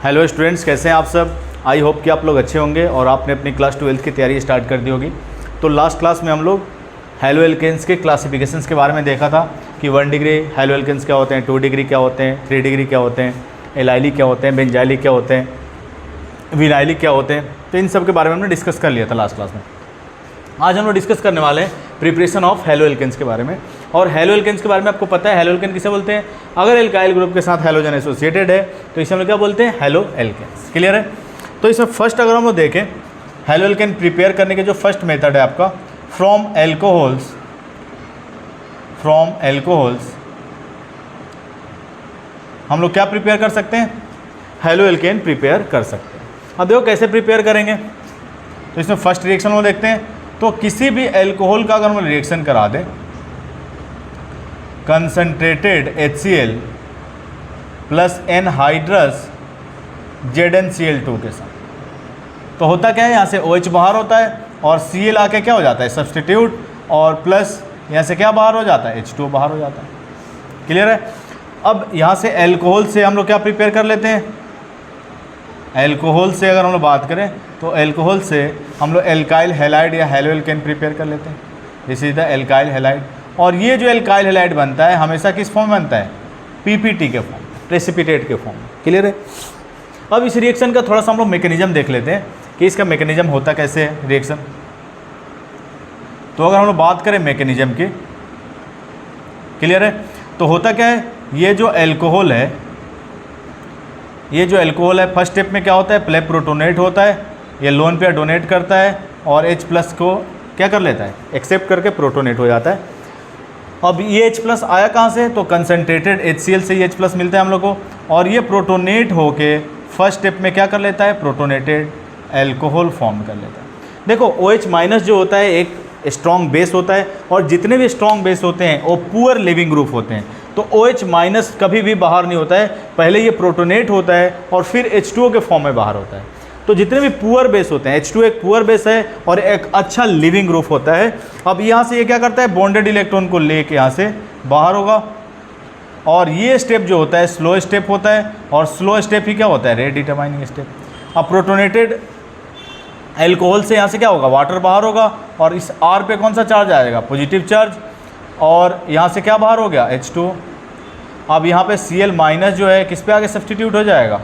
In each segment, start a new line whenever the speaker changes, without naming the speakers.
Hello students, कैसे हैं आप सब। आई होप कि आप लोग अच्छे होंगे और आपने अपनी क्लास 12th की तैयारी स्टार्ट कर दी होगी। तो लास्ट क्लास में हम लोग हेलो एल्केन्स के क्लासिफिकेशंस के बारे में देखा था कि 1 डिग्री हेलो एल्केन्स क्या होते हैं, 2 डिग्री क्या होते हैं, 3 डिग्री क्या होते हैं, एलाइलिक क्या होते हैं, बेंजाइलिक क्या होते हैं, विनाइलिक क्या होते हैं। तो इन सब के बारे में हमने डिस्कस कर लिया था लास्ट क्लास में। आज हम लोग डिस्कस करने वाले हैं प्रिपरेशन ऑफ हेलो एल्केन्स के बारे में। और हेलो एल्केन्स के बारे में आपको पता है हेलो एल्केन किसे बोलते हैं। अगर एल्काइल ग्रुप के साथ हेलोजन एसोसिएटेड है तो इसे हम लोग क्या बोलते हैं, हेलो एल्केन्स। क्लियर है। तो इसमें फर्स्ट अगर हम लोग देखें हेलो एल्केन प्रिपेयर करने के जो फर्स्ट मेथड है आपका फ्रॉम एल्कोहल्स हम लोग क्या प्रिपेयर कर सकते हैं, हेलो एल्केन प्रिपेयर कर सकते हैं। अब देखो कैसे प्रिपेयर करेंगे। तो इसमें फर्स्ट रिएक्शन वो देखते हैं। तो किसी भी एल्कोहल का अगर हम रिएक्शन करा दें concentrated HCl plus anhydrous ZnCl2 के साथ, तो होता क्या है, यहाँ से OH बाहर होता है और Cl आके क्या हो जाता है, सब्स्टिट्यूट, और प्लस यहाँ से क्या बाहर हो जाता है, H2O बाहर हो जाता है। क्लियर है। अब यहाँ से एल्कोहल से हम लोग क्या प्रिपेयर कर लेते हैं, एल्कोहल से अगर हम लोग बात करें तो एल्कोहल से हम लोग एल्काइल हैलाइड या हेलो एल्केन प्रिपेयर कर लेते हैं। This is the alkyl halide. और ये जो एल्काइल हैलाइड बनता है हमेशा किस फॉर्म में बनता है, PPT के फॉर्म, प्रेसिपिटेट के फॉर्म। क्लियर है। अब इस रिएक्शन का थोड़ा सा हम लोग मैकेनिज्म देख लेते हैं कि इसका मैकेनिज्म होता कैसे है रिएक्शन। तो अगर हम लोग बात करें मैकेनिज्म की, क्लियर है, तो होता क्या है, ये जो एल्कोहल है फर्स्ट स्टेप में क्या होता है, पहले प्रोटोनेट होता है, ये लोन पेयर डोनेट करता है और H प्लस को क्या कर लेता है, एक्सेप्ट करके प्रोटोनेट हो जाता है। अब ये H प्लस आया कहाँ से, तो कंसनट्रेटेड HCl से ये H प्लस मिलता है हम लोग को, और ये प्रोटोनेट होके फर्स्ट स्टेप में क्या कर लेता है, प्रोटोनेटेड एल्कोहल फॉर्म कर लेता है। देखो OH माइनस जो होता है एक स्ट्रॉन्ग बेस होता है, और जितने भी स्ट्रॉन्ग बेस होते हैं वो पुअर लिविंग ग्रुप होते हैं। तो OH माइनस कभी भी बाहर नहीं होता है, पहले ये प्रोटोनेट होता है और फिर H2O के फॉर्म में बाहर होता है। तो जितने भी पुअर बेस होते हैं, H2O एक पुअर बेस है और एक अच्छा लिविंग ग्रुप होता है। अब यहाँ से ये क्या करता है, बॉन्डेड इलेक्ट्रॉन को लेके यहाँ से बाहर होगा, और ये स्टेप जो होता है स्लो स्टेप होता है, और स्लो स्टेप ही क्या होता है, रेट डिटरमाइनिंग स्टेप। अब प्रोटोनेटेड एल्कोहल से यहाँ से क्या होगा, वाटर बाहर होगा, और इस R पे कौन सा चार्ज आएगा, पॉजिटिव चार्ज, और यहाँ से क्या बाहर हो गया, H2O। अब यहाँ पे Cl माइनस जो है किस पे आगे सब्स्टिट्यूट हो जाएगा,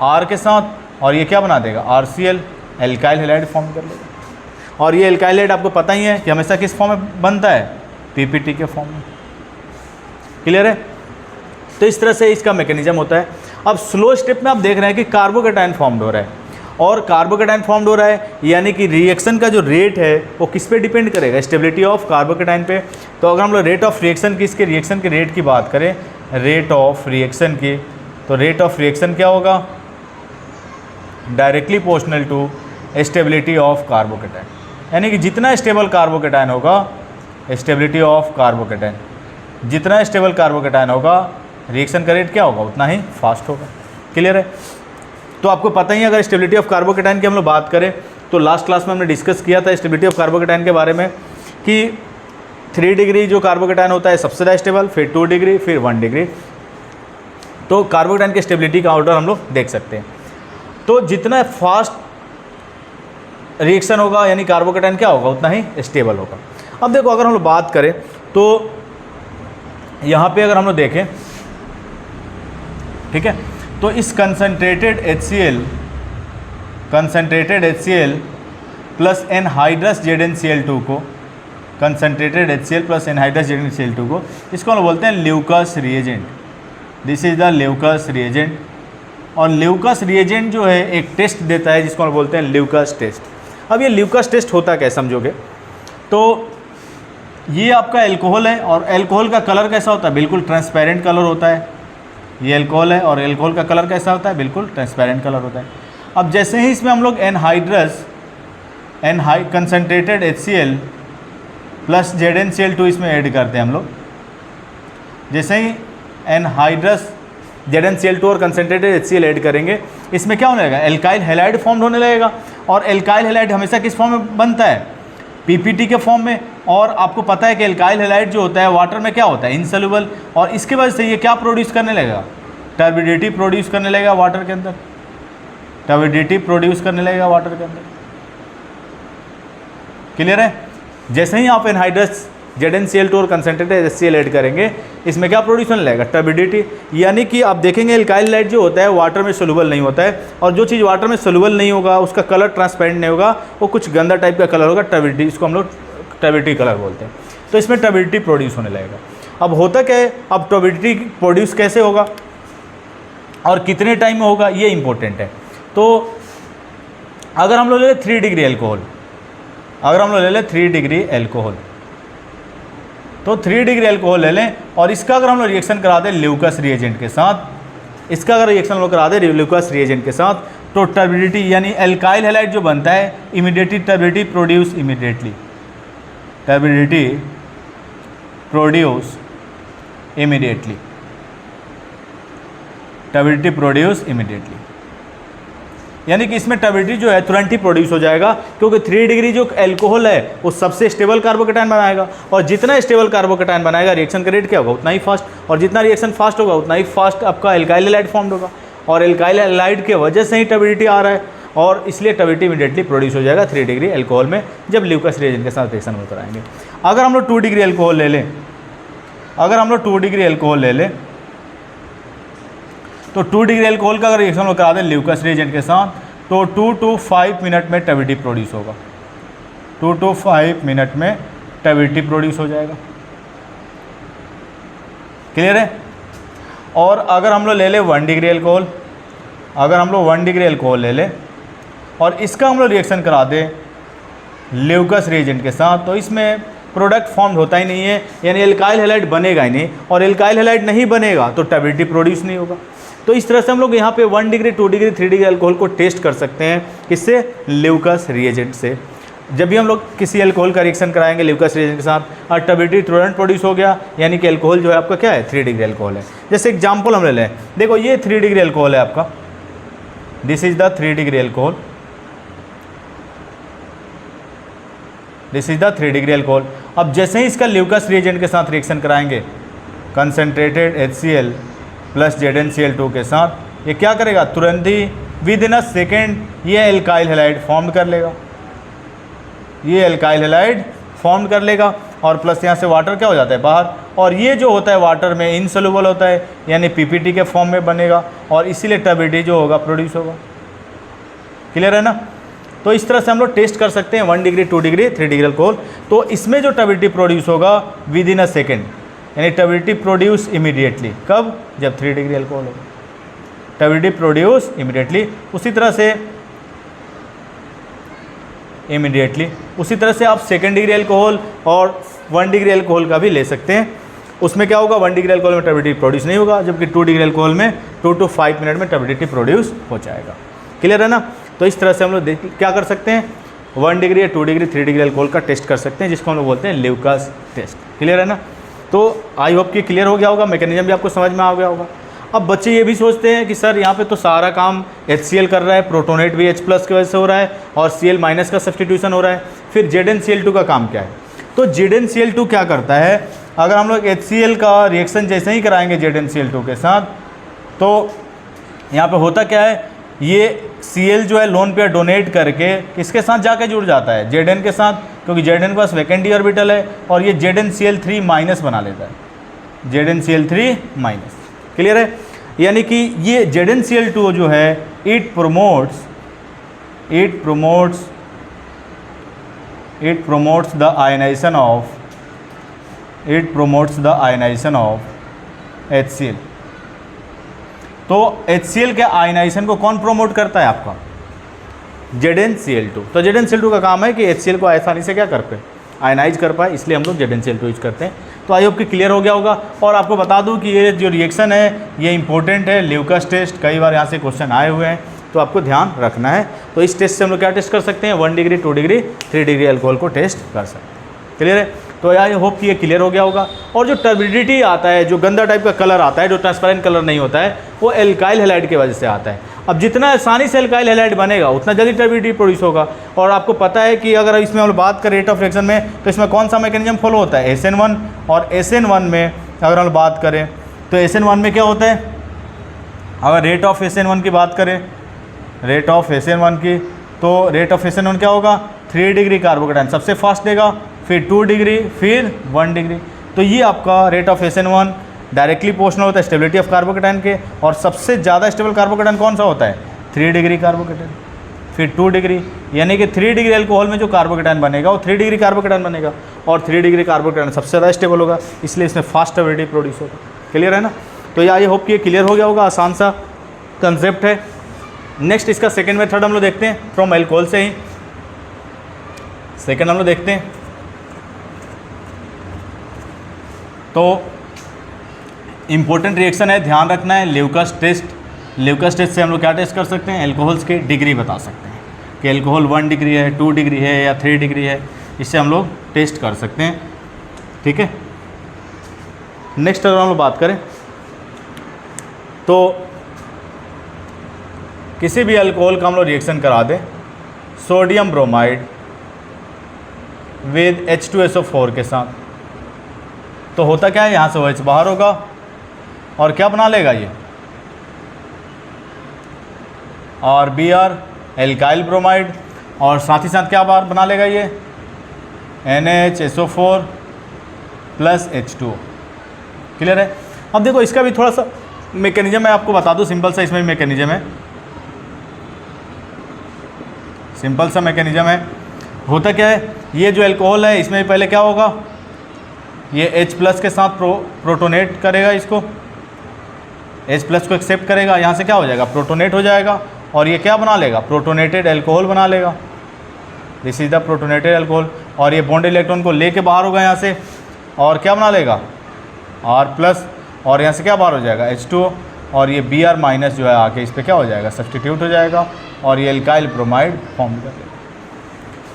R के साथ, और ये क्या बना देगा, RCl, एल्काइल हैलाइड फॉर्म कर लेगा। और ये एल्काइल हैलाइड आपको पता ही है कि हमेशा किस फॉर्म में बनता है, PPT के फॉर्म में। क्लियर है। तो इस तरह से इसका मैकेनिज्म होता है। अब स्लो स्टेप में आप देख रहे हैं कि कार्बोकेटायन फॉर्म्ड हो रहा है, और कार्बोकेटायन फॉर्म्ड हो रहा है यानी कि रिएक्शन का जो रेट है वो किस पे डिपेंड करेगा, स्टेबिलिटी ऑफ कार्बोकेटायन पे। तो अगर हम लोग रेट ऑफ रिएक्शन की, इसके रिएक्शन के रेट की बात करें, रेट ऑफ रिएक्शन की, तो रेट ऑफ रिएक्शन क्या होगा, directly proportional to stability of carbocation. यानी कि जितना स्टेबल कार्बोकेटायन होगा, स्टेबिलिटी ऑफ कार्बोकेटायन, जितना स्टेबल कार्बोकेटायन होगा रिएक्शन का रेट क्या होगा, उतना ही फास्ट होगा। क्लियर है। तो आपको पता ही है, अगर स्टेबिलिटी ऑफ कार्बोकेटायन की हम लोग बात करें तो लास्ट क्लास में हमने डिस्कस किया था स्टेबिलिटी ऑफ कार्बोकेटायन के बारे में कि 3 डिग्री जो कार्बोकेटायन होता है सबसे ज़्यादा स्टेबल, फिर 2 डिग्री, फिर 1 डिग्री। तो कार्बोकेटायन की स्टेबिलिटी का ऑर्डर हम लोग देख सकते हैं। तो जितना फास्ट रिएक्शन होगा यानी कार्बोकेटायन क्या होगा, उतना ही स्टेबल होगा। अब देखो अगर हम लोग बात करें तो यहाँ पे अगर हम लोग देखें, ठीक है, तो इस concentrated HCl plus anhydrous ZnCl2 को, concentrated HCl plus anhydrous ZnCl2 को, इसको हम बोलते हैं Lucas reagent. This is the Lucas reagent. और ल्यूकस रिएजेंट जो है एक टेस्ट देता है जिसको हम बोलते हैं ल्यूकस टेस्ट। अब ये ल्यूकस टेस्ट होता क्या समझोगे, तो ये आपका एल्कोहल है, और एल्कोहल का कलर कैसा होता है, बिल्कुल ट्रांसपेरेंट कलर होता है। ये एल्कोहल है और एल्कोहल का कलर कैसा होता है, बिल्कुल ट्रांसपेरेंट कलर होता है। अब जैसे ही इसमें हम लोग कंसनट्रेटेड HCl प्लस ZnCl2 इसमें ऐड करते हैं हम लोग, जैसे ही एनहाइड्रस ZnCl2 और कंसनट्रेटेड HCl ऐड करेंगे, इसमें क्या होने लगेगा, एल्काइल हैलाइड फॉर्म होने लगेगा। और एल्काइल हैलाइड हमेशा किस फॉर्म में बनता है, PPT के फॉर्म में। और आपको पता है कि एल्काइल हैलाइड जो होता है वाटर में क्या होता है, इनसोल्यूबल, और इसके वजह से ये क्या प्रोड्यूस करने लगेगा, टर्बिडिटी प्रोड्यूस करने लगेगा वाटर के अंदर। टर्बिडिटी प्रोड्यूस करने लगेगा वाटर के अंदर। क्लियर है? जैसे ही आप एनहाइड्रस ZnCl2 और कंसनट्रेटेड HCl ऐड करेंगे, इसमें क्या प्रोड्यूस होने लगेगा? टर्बिडिटी। यानी कि आप देखेंगे एल्काइल हैलाइड जो होता है वाटर में सोल्यूबल नहीं होता है, और जो चीज़ वाटर में सोल्यूबल नहीं होगा उसका कलर ट्रांसपेरेंट नहीं होगा, वो कुछ गंदा टाइप का कलर होगा, टर्बिडिटी, इसको हम लोग टर्बिडिटी कलर बोलते हैं। तो इसमें टर्बिडिटी प्रोड्यूस होने लगेगा। अब होता क्या है, अब टर्बिडिटी प्रोड्यूस कैसे होगा और कितने टाइम में होगा, ये इंपॉर्टेंट है। तो अगर हम लोग ले लें 3 डिग्री एल्कोहल, अगर हम लोग ले लें 3 डिग्री एल्कोहल, तो 3 डिग्री एल्कोहल ले लें और इसका अगर हम लोग रिएक्शन करा दें ल्यूकस रिएजेंट के साथ, इसका अगर रिएक्शन हम लोग करा दें ल्यूकस रिएजेंट के साथ, तो टर्बिडिटी यानी एल्काइल हैलाइड जो बनता है immediately turbidity produce immediately, turbidity produce immediately, turbidity produce immediately, यानी कि इसमें टर्बिडिटी जो है तुरंत ही प्रोड्यूस हो जाएगा, क्योंकि 3 डिग्री जो एल्कोहल है वो सबसे स्टेबल कार्बोकेटायन बनाएगा, और जितना स्टेबल कार्बोकेटायन बनाएगा रिएक्शन का रेट क्या होगा, उतना ही फास्ट, और जितना रिएक्शन फास्ट होगा उतना ही फास्ट आपका एल्काइल हैलाइड फॉर्म होगा, और एल्काइल हैलाइड के वजह से ही टर्बिडिटी आ रहा है, और इसलिए टर्बिडिटी इमीडिएटली प्रोड्यूस हो जाएगा 3 डिग्री एल्कोहल में जब ल्यूकस रिएजेंट के साथ रिएक्शन होकर आएंगे। अगर हम लोग 2 डिग्री एल्कोहल ले लें, अगर हम लोग 2 डिग्री एल्कोहल ले लें, तो 2 डिग्री एल्कोहल का अगर रिएक्शन करा दें ल्यूकस रिएजेंट के साथ, तो 2 to 5 मिनट में टर्बिडिटी प्रोड्यूस होगा, 2 to 5 मिनट में टर्बिडिटी प्रोड्यूस हो जाएगा। क्लियर है? और अगर हम लोग ले लें 1 डिग्री एल्कोहल, अगर हम लोग 1 डिग्री एल्कोहल ले लें और इसका हम लोग रिएक्शन करा दें ल्यूकस रिएजेंट के साथ, तो इसमें प्रोडक्ट फॉर्म होता ही नहीं है, यानी एल्काइल हैलाइड बनेगा ही नहीं, और एल्काइल हैलाइड नहीं बनेगा तो टर्बिडिटी प्रोड्यूस नहीं होगा। तो इस तरह से हम लोग यहाँ पे 1 डिग्री 2 डिग्री 3 डिग्री एल्कोहल को टेस्ट कर सकते हैं, किससे? ल्यूकस रिएजेंट से। जब भी हम लोग किसी एल्कोहल का रिएक्शन कराएंगे ल्यूकस रिएजेंट के साथ और टर्बिडिटी तुरंत प्रोड्यूस हो गया, यानी कि एल्कोहल जो है आपका क्या है? 3 डिग्री एल्कोहल है। जैसे एग्जाम्पल हम ले लें, देखो ये 3 डिग्री एल्कोहल है आपका, this is the 3 degree alcohol, this is the 3 degree alcohol. अब जैसे ही इसका ल्यूकस रिएजेंट के साथ रिएक्शन कराएंगे कंसनट्रेटेड HCl प्लस ZnCl2 के साथ, ये क्या करेगा? तुरंत ही विद इन अ सेकेंड ये एल्काइल हैलाइड फॉर्म कर लेगा, ये एल्काइल हैलाइड फॉर्म कर लेगा, और प्लस यहाँ से वाटर क्या हो जाता है? बाहर, और ये जो होता है वाटर में इनसोल्यूबल होता है, यानी PPT के फॉर्म में बनेगा, और इसीलिए टर्बिडिटी जो होगा प्रोड्यूस होगा। क्लियर है ना? तो इस तरह से हम लोग टेस्ट कर सकते हैं 1 डिग्री 2 डिग्री 3 डिग्री एल्कोहल। तो इसमें जो टर्बिडिटी प्रोड्यूस होगा विद इन अ सेकेंड, यानी टर्बिडिटी प्रोड्यूस इमीडिएटली, कब? जब 3 डिग्री एल्कोहल होगा, टर्बिडिटी प्रोड्यूस इमीडिएटली। उसी तरह से इमीडिएटली, उसी तरह से आप 2 डिग्री एल्कोहल और 1 डिग्री एल्कोहल का भी ले सकते हैं। उसमें क्या होगा? 1 डिग्री एल्कोहल में टर्बिडिटी प्रोड्यूस नहीं होगा, जबकि 2 डिग्री एल्कोहल में 2 to 5 मिनट में टर्बिडिटी प्रोड्यूस हो जाएगा। क्लियर है ना? तो इस तरह से हम लोग क्या कर सकते हैं? 1 डिग्री या 2 डिग्री 3 डिग्री एल्कोहल का टेस्ट कर सकते हैं, जिसको हम लोग बोलते हैं ल्यूकस टेस्ट। क्लियर है ना? तो आई होप कि क्लियर हो गया होगा, मैकेनिज्म भी आपको समझ में आ गया होगा। अब बच्चे ये भी सोचते हैं कि सर यहाँ पे तो सारा काम HCl कर रहा है, प्रोटोनेट भी H+ की वजह से हो रहा है, और Cl- का सब्सटीट्यूशन हो रहा है, फिर ZnCl2 का काम क्या है? तो ZnCl2 क्या करता है? अगर हम लोग HCl का रिएक्शन जैसे ही कराएंगे ZnCl2 के साथ, तो यहाँ पे होता क्या है? ये Cl जो है लोन पेयर डोनेट करके किसके साथ जाके जुड़ जाता है? Zn के साथ, क्योंकि Zn के पास वैकेंट ऑर्बिटल है, और ये ZnCl3- बना लेता है, ZnCl3-। क्लियर है? यानी कि ये ZnCl2 जो है it promotes the ionisation of HCl। तो HCl के आयनाइजेशन को कौन प्रोमोट करता है? आपका ZnCl2। तो ZnCl2 का काम है कि HCl को आसानी से क्या कर पाए? आयनाइज कर पाए, इसलिए हम लोग ZnCl2 यूज करते हैं। तो आई होप कि क्लियर हो गया होगा। और आपको बता दूं कि ये जो रिएक्शन है ये इंपॉर्टेंट है, ल्यूकस टेस्ट, कई बार यहाँ से क्वेश्चन आए हुए हैं, तो आपको ध्यान रखना है। तो इस टेस्ट से हम लोग क्या टेस्ट कर सकते हैं? 1 डिग्री 2 डिग्री 3 डिग्री एल्कोहल को टेस्ट कर सकते हैं। क्लियर है? तो आई होप कि ये क्लियर हो गया होगा। और जो टर्बिडिटी आता है, जो गंदा टाइप का कलर आता है, जो ट्रांसपेरेंट कलर नहीं होता है, वो एल्काइल हैलाइड की वजह से आता है। अब जितना आसानी से एल्काइल हैलाइड बनेगा उतना जल्दी टर्बिडिटी प्रोड्यूस होगा। और आपको पता है कि अगर इसमें हम बात करें रेट ऑफ रिएक्शन में, तो इसमें कौन सा मैकेनिज्म फॉलो होता है? SN1। और SN1 में अगर हम बात करें तो SN1 में क्या होता है? अगर रेट ऑफ SN1 की बात करें रेट ऑफ SN1 की, तो रेट ऑफ SN1 क्या होगा, 3 डिग्री कार्बोकेटाइन सबसे फास्ट देगा, फिर 2 डिग्री, फिर 1 डिग्री। तो ये आपका rate of SN1 directly proportional होता है स्टेबिलिटी ऑफ कार्बोकेटाइन के, और सबसे ज़्यादा स्टेबल कार्बोकेटाइन कौन सा होता है, 3 डिग्री कार्बोकेटाइन, फिर 2 डिग्री, यानी कि 3 डिग्री अल्कोहल में जो कार्बोकेटाइन बनेगा वो 3 डिग्री कार्बोकेटाइन बनेगा, और 3 डिग्री कार्बोकेटाइन सबसे ज़्यादा स्टेबल होगा, इसलिए इसमें फास्ट स्टेबिलिटी प्रोड्यूस होगा। क्लियर है ना। तो ये आई होप कि ये क्लियर हो गया होगा, आसान सा कंसेप्ट है। नेक्स्ट इसका सेकेंड मेथड हम लोग देखते हैं फ्रॉम अल्कोहल से ही। सेकेंड हम लोग देखते हैं, तो इम्पोर्टेंट रिएक्शन है, ध्यान रखना है, ल्यूकास टेस्ट। ल्यूकास टेस्ट से हम लोग क्या टेस्ट कर सकते हैं, अल्कोहल्स की डिग्री बता सकते हैं कि अल्कोहल 1 डिग्री है, 2 डिग्री है या 3 डिग्री है, इससे हम लोग टेस्ट कर सकते हैं। ठीक है। नेक्स्ट अगर हम लोग बात करें तो किसी भी अल्कोहल का हम लोग रिएक्शन करा दें सोडियम ब्रोमाइड विद H2SO4 के साथ, तो होता क्या है, यहाँ से OH बाहर होगा और क्या बना लेगा ये, और Br एल्काइल ब्रोमाइड, और साथ ही साथ क्या बाहर बना लेगा ये, NHSO4 प्लस H2O। क्लियर है। अब देखो इसका भी थोड़ा सा मैकेनिज्म मैं आपको बता दूं, सिंपल सा इसमें मैकेनिज्म है, सिंपल सा मैकेनिज्म है। होता क्या है, ये जो अल्कोहल है इसमें पहले क्या होगा, ये H+ के साथ प्रोटोनेट करेगा, इसको H+ को एक्सेप्ट करेगा, यहाँ से क्या हो जाएगा, प्रोटोनेट हो जाएगा, और ये क्या बना लेगा, प्रोटोनेटेड अल्कोहल बना लेगा। This is the protonated alcohol, और ये बॉन्ड इलेक्ट्रॉन को लेके बाहर होगा यहाँ से, और क्या बना लेगा, R+, और यहाँ से क्या बाहर हो जाएगा, H2O, और ये Br- जो है आके इस पर क्या हो जाएगा, सब्सटीट्यूट हो जाएगा, और ये एल्काइल ब्रोमाइड फॉर्म कर लेगा।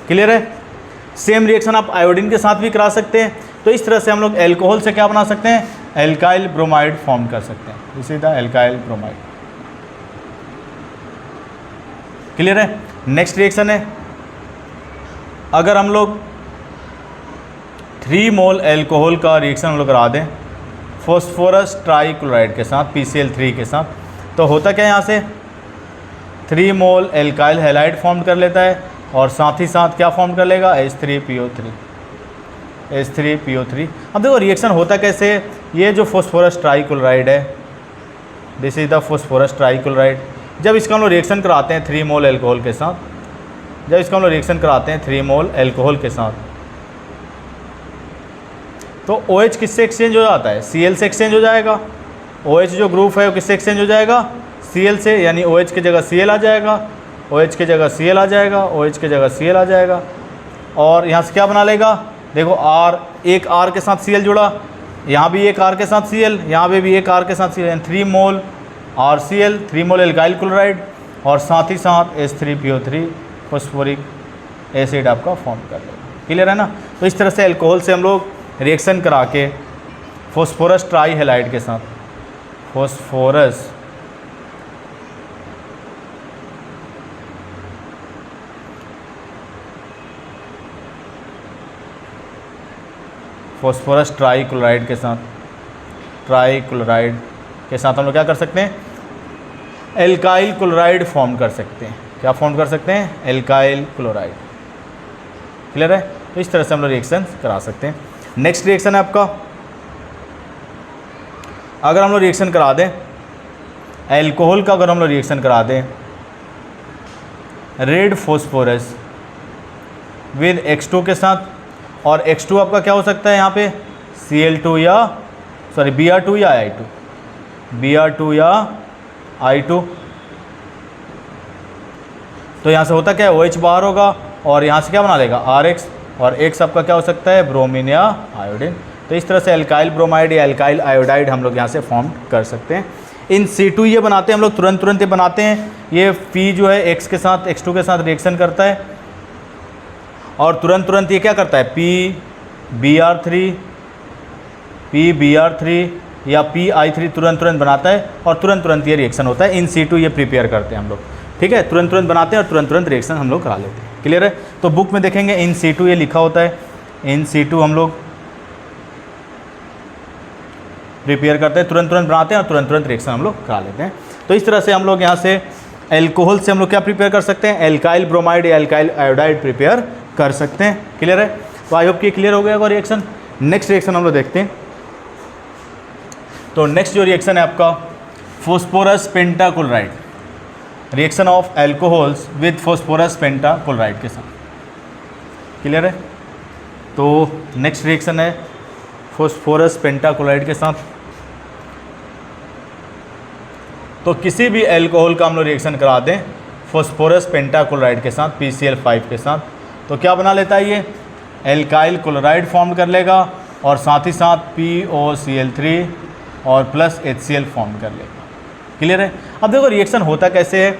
क्लियर है। सेम रिएक्शन आप आयोडीन के साथ भी करा सकते हैं। तो इस तरह से हम लोग एल्कोहल से क्या बना सकते हैं, एल्काइल ब्रोमाइड फॉर्म कर सकते हैं। This is the alkyl bromide. Clear है। नेक्स्ट रिएक्शन है, अगर हम लोग 3 मोल एल्कोहल का रिएक्शन हम लोग करा दें फॉस्फोरस ट्राइक्लोराइड के साथ, PCl3 के साथ, तो होता क्या है, यहाँ से 3 मोल एल्काइल हैलाइड फॉर्म कर लेता है, और साथ ही साथ क्या फॉर्म कर लेगा, H3PO3। अब देखो रिएक्शन होता कैसे, ये जो फॉस्फोरस ट्राइक्लोराइड है, this is the phosphorus trichloride, जब इसका हम लोग रिएक्शन कराते हैं 3 मोल एल्कोहल के साथ, जब इसका हम लोग रिएक्शन कराते हैं 3 मोल एल्कोहल के साथ, तो OH किससे एक्सचेंज हो जाता है, Cl से एक्सचेंज हो जाएगा। OH जो ग्रुप है वो किससे एक्सचेंज हो जाएगा, Cl से, यानी OH की जगह Cl आ जाएगा, OH की जगह Cl आ जाएगा, OH की जगह Cl आ जाएगा, और यहाँ से क्या बना लेगा, देखो R, एक R के साथ Cl जुड़ा, यहाँ भी एक R के साथ Cl, यहाँ पे भी एक R के साथ Cl, 3 मोल RCl, 3 मोल एल्काइल क्लोराइड, और साथ ही साथ H3PO3 फॉस्फोरिक एसिड आपका फॉर्म कर लेगा। क्लियर है ना। तो इस तरह से अल्कोहल से हम लोग रिएक्शन करा के फॉस्फोरस ट्राई हैलाइड के साथ, फॉस्फोरस ट्राइक्लोराइड के साथ, हम लोग क्या कर सकते हैं, एल्काइल क्लोराइड फॉर्म कर सकते हैं। क्या फॉर्म कर सकते हैं, एल्काइल क्लोराइड। क्लियर है। तो इस तरह से हम लोग रिएक्शन करा सकते हैं। नेक्स्ट रिएक्शन है आपका, अगर हम लोग रिएक्शन करा दें अल्कोहल का, अगर हम लोग रिएक्शन करा दें रेड फॉस्फोरस विद X2 के साथ, और X2 आपका क्या हो सकता है यहाँ पे, Cl2 या Br2 या I2, Br2 या I2। तो यहाँ से होता क्या है, OH बाहर होगा, और यहाँ से क्या बना लेगा, RX, और X आपका क्या हो सकता है, ब्रोमीन या आयोडीन। तो इस तरह से एल्काइल ब्रोमाइड या एल्काइल आयोडाइड हम लोग यहाँ से फॉर्म कर सकते हैं। इन C2 ये बनाते हैं हम लोग, तुरंत ये बनाते हैं। ये P जो है X के साथ, X2 के साथ रिएक्शन करता है, और तुरंत ये क्या करता है, PBr3 या PI3 तुरंत बनाता है, और तुरंत ये रिएक्शन होता है। इन C2 ये प्रिपेयर करते हैं हम लोग। ठीक है, तुरंत बनाते हैं और तुरंत रिएक्शन हम लोग करा लेते हैं। क्लियर है। तो बुक में देखेंगे इन C2 ये लिखा होता है, इन C2 हम लोग प्रिपेयर करते हैं, तुरंत बनाते हैं और तुरंत रिएक्शन हम लोग करा लेते हैं। तो इस तरह से हम लोग यहाँ से एल्कोहल से हम लोग क्या प्रिपेयर कर सकते हैं, एल्काइल ब्रोमाइड या एल्काइल आयोडाइड प्रिपेयर कर सकते हैं। क्लियर है? तो आई होप कि क्लियर हो गया होगा रिएक्शन। नेक्स्ट रिएक्शन हम लोग देखते हैं। तो नेक्स्ट जो रिएक्शन है आपका phosphorus pentachloride, reaction of alcohols with phosphorus pentachloride के साथ। क्लियर है? तो नेक्स्ट रिएक्शन है फॉस्फोरस पेंटाक्लोराइड के साथ। तो किसी भी एल्कोहल का हम लोग रिएक्शन करा दें फॉस्फोरस पेंटाक्लोराइड के साथ, PCl5 के साथ, तो क्या बना लेता है ये, एल्काइल क्लोराइड फॉर्म कर लेगा और साथ ही साथ POCl3 और प्लस HCl फॉर्म कर लेगा। क्लियर है? अब देखो रिएक्शन होता कैसे है।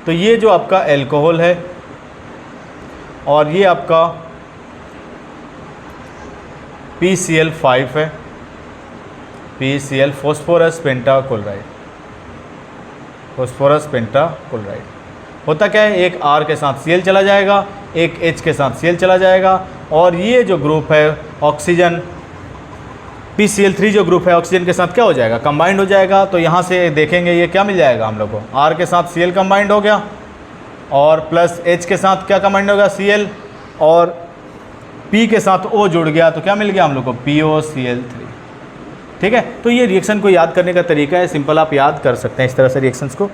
तो ये जो आपका एल्कोहल है और ये आपका PCl5 है, PCl phosphorus pentachloride, phosphorus pentachloride होता क्या है, एक R के साथ Cl चला जाएगा, एक H के साथ Cl चला जाएगा और ये जो ग्रुप है ऑक्सीजन PCl3 जो ग्रुप है ऑक्सीजन के साथ क्या हो जाएगा, कंबाइंड हो जाएगा। तो यहाँ से देखेंगे ये क्या मिल जाएगा हम लोग को, R के साथ Cl कंबाइंड हो गया और प्लस H के साथ क्या कंबाइंड हो गया, Cl, और P के साथ O जुड़ गया तो क्या मिल गया हम लोग को, POCl3। ठीक है? तो ये रिएक्शन को याद करने का तरीका है, सिंपल आप याद कर सकते हैं इस तरह से रिएक्शंस को।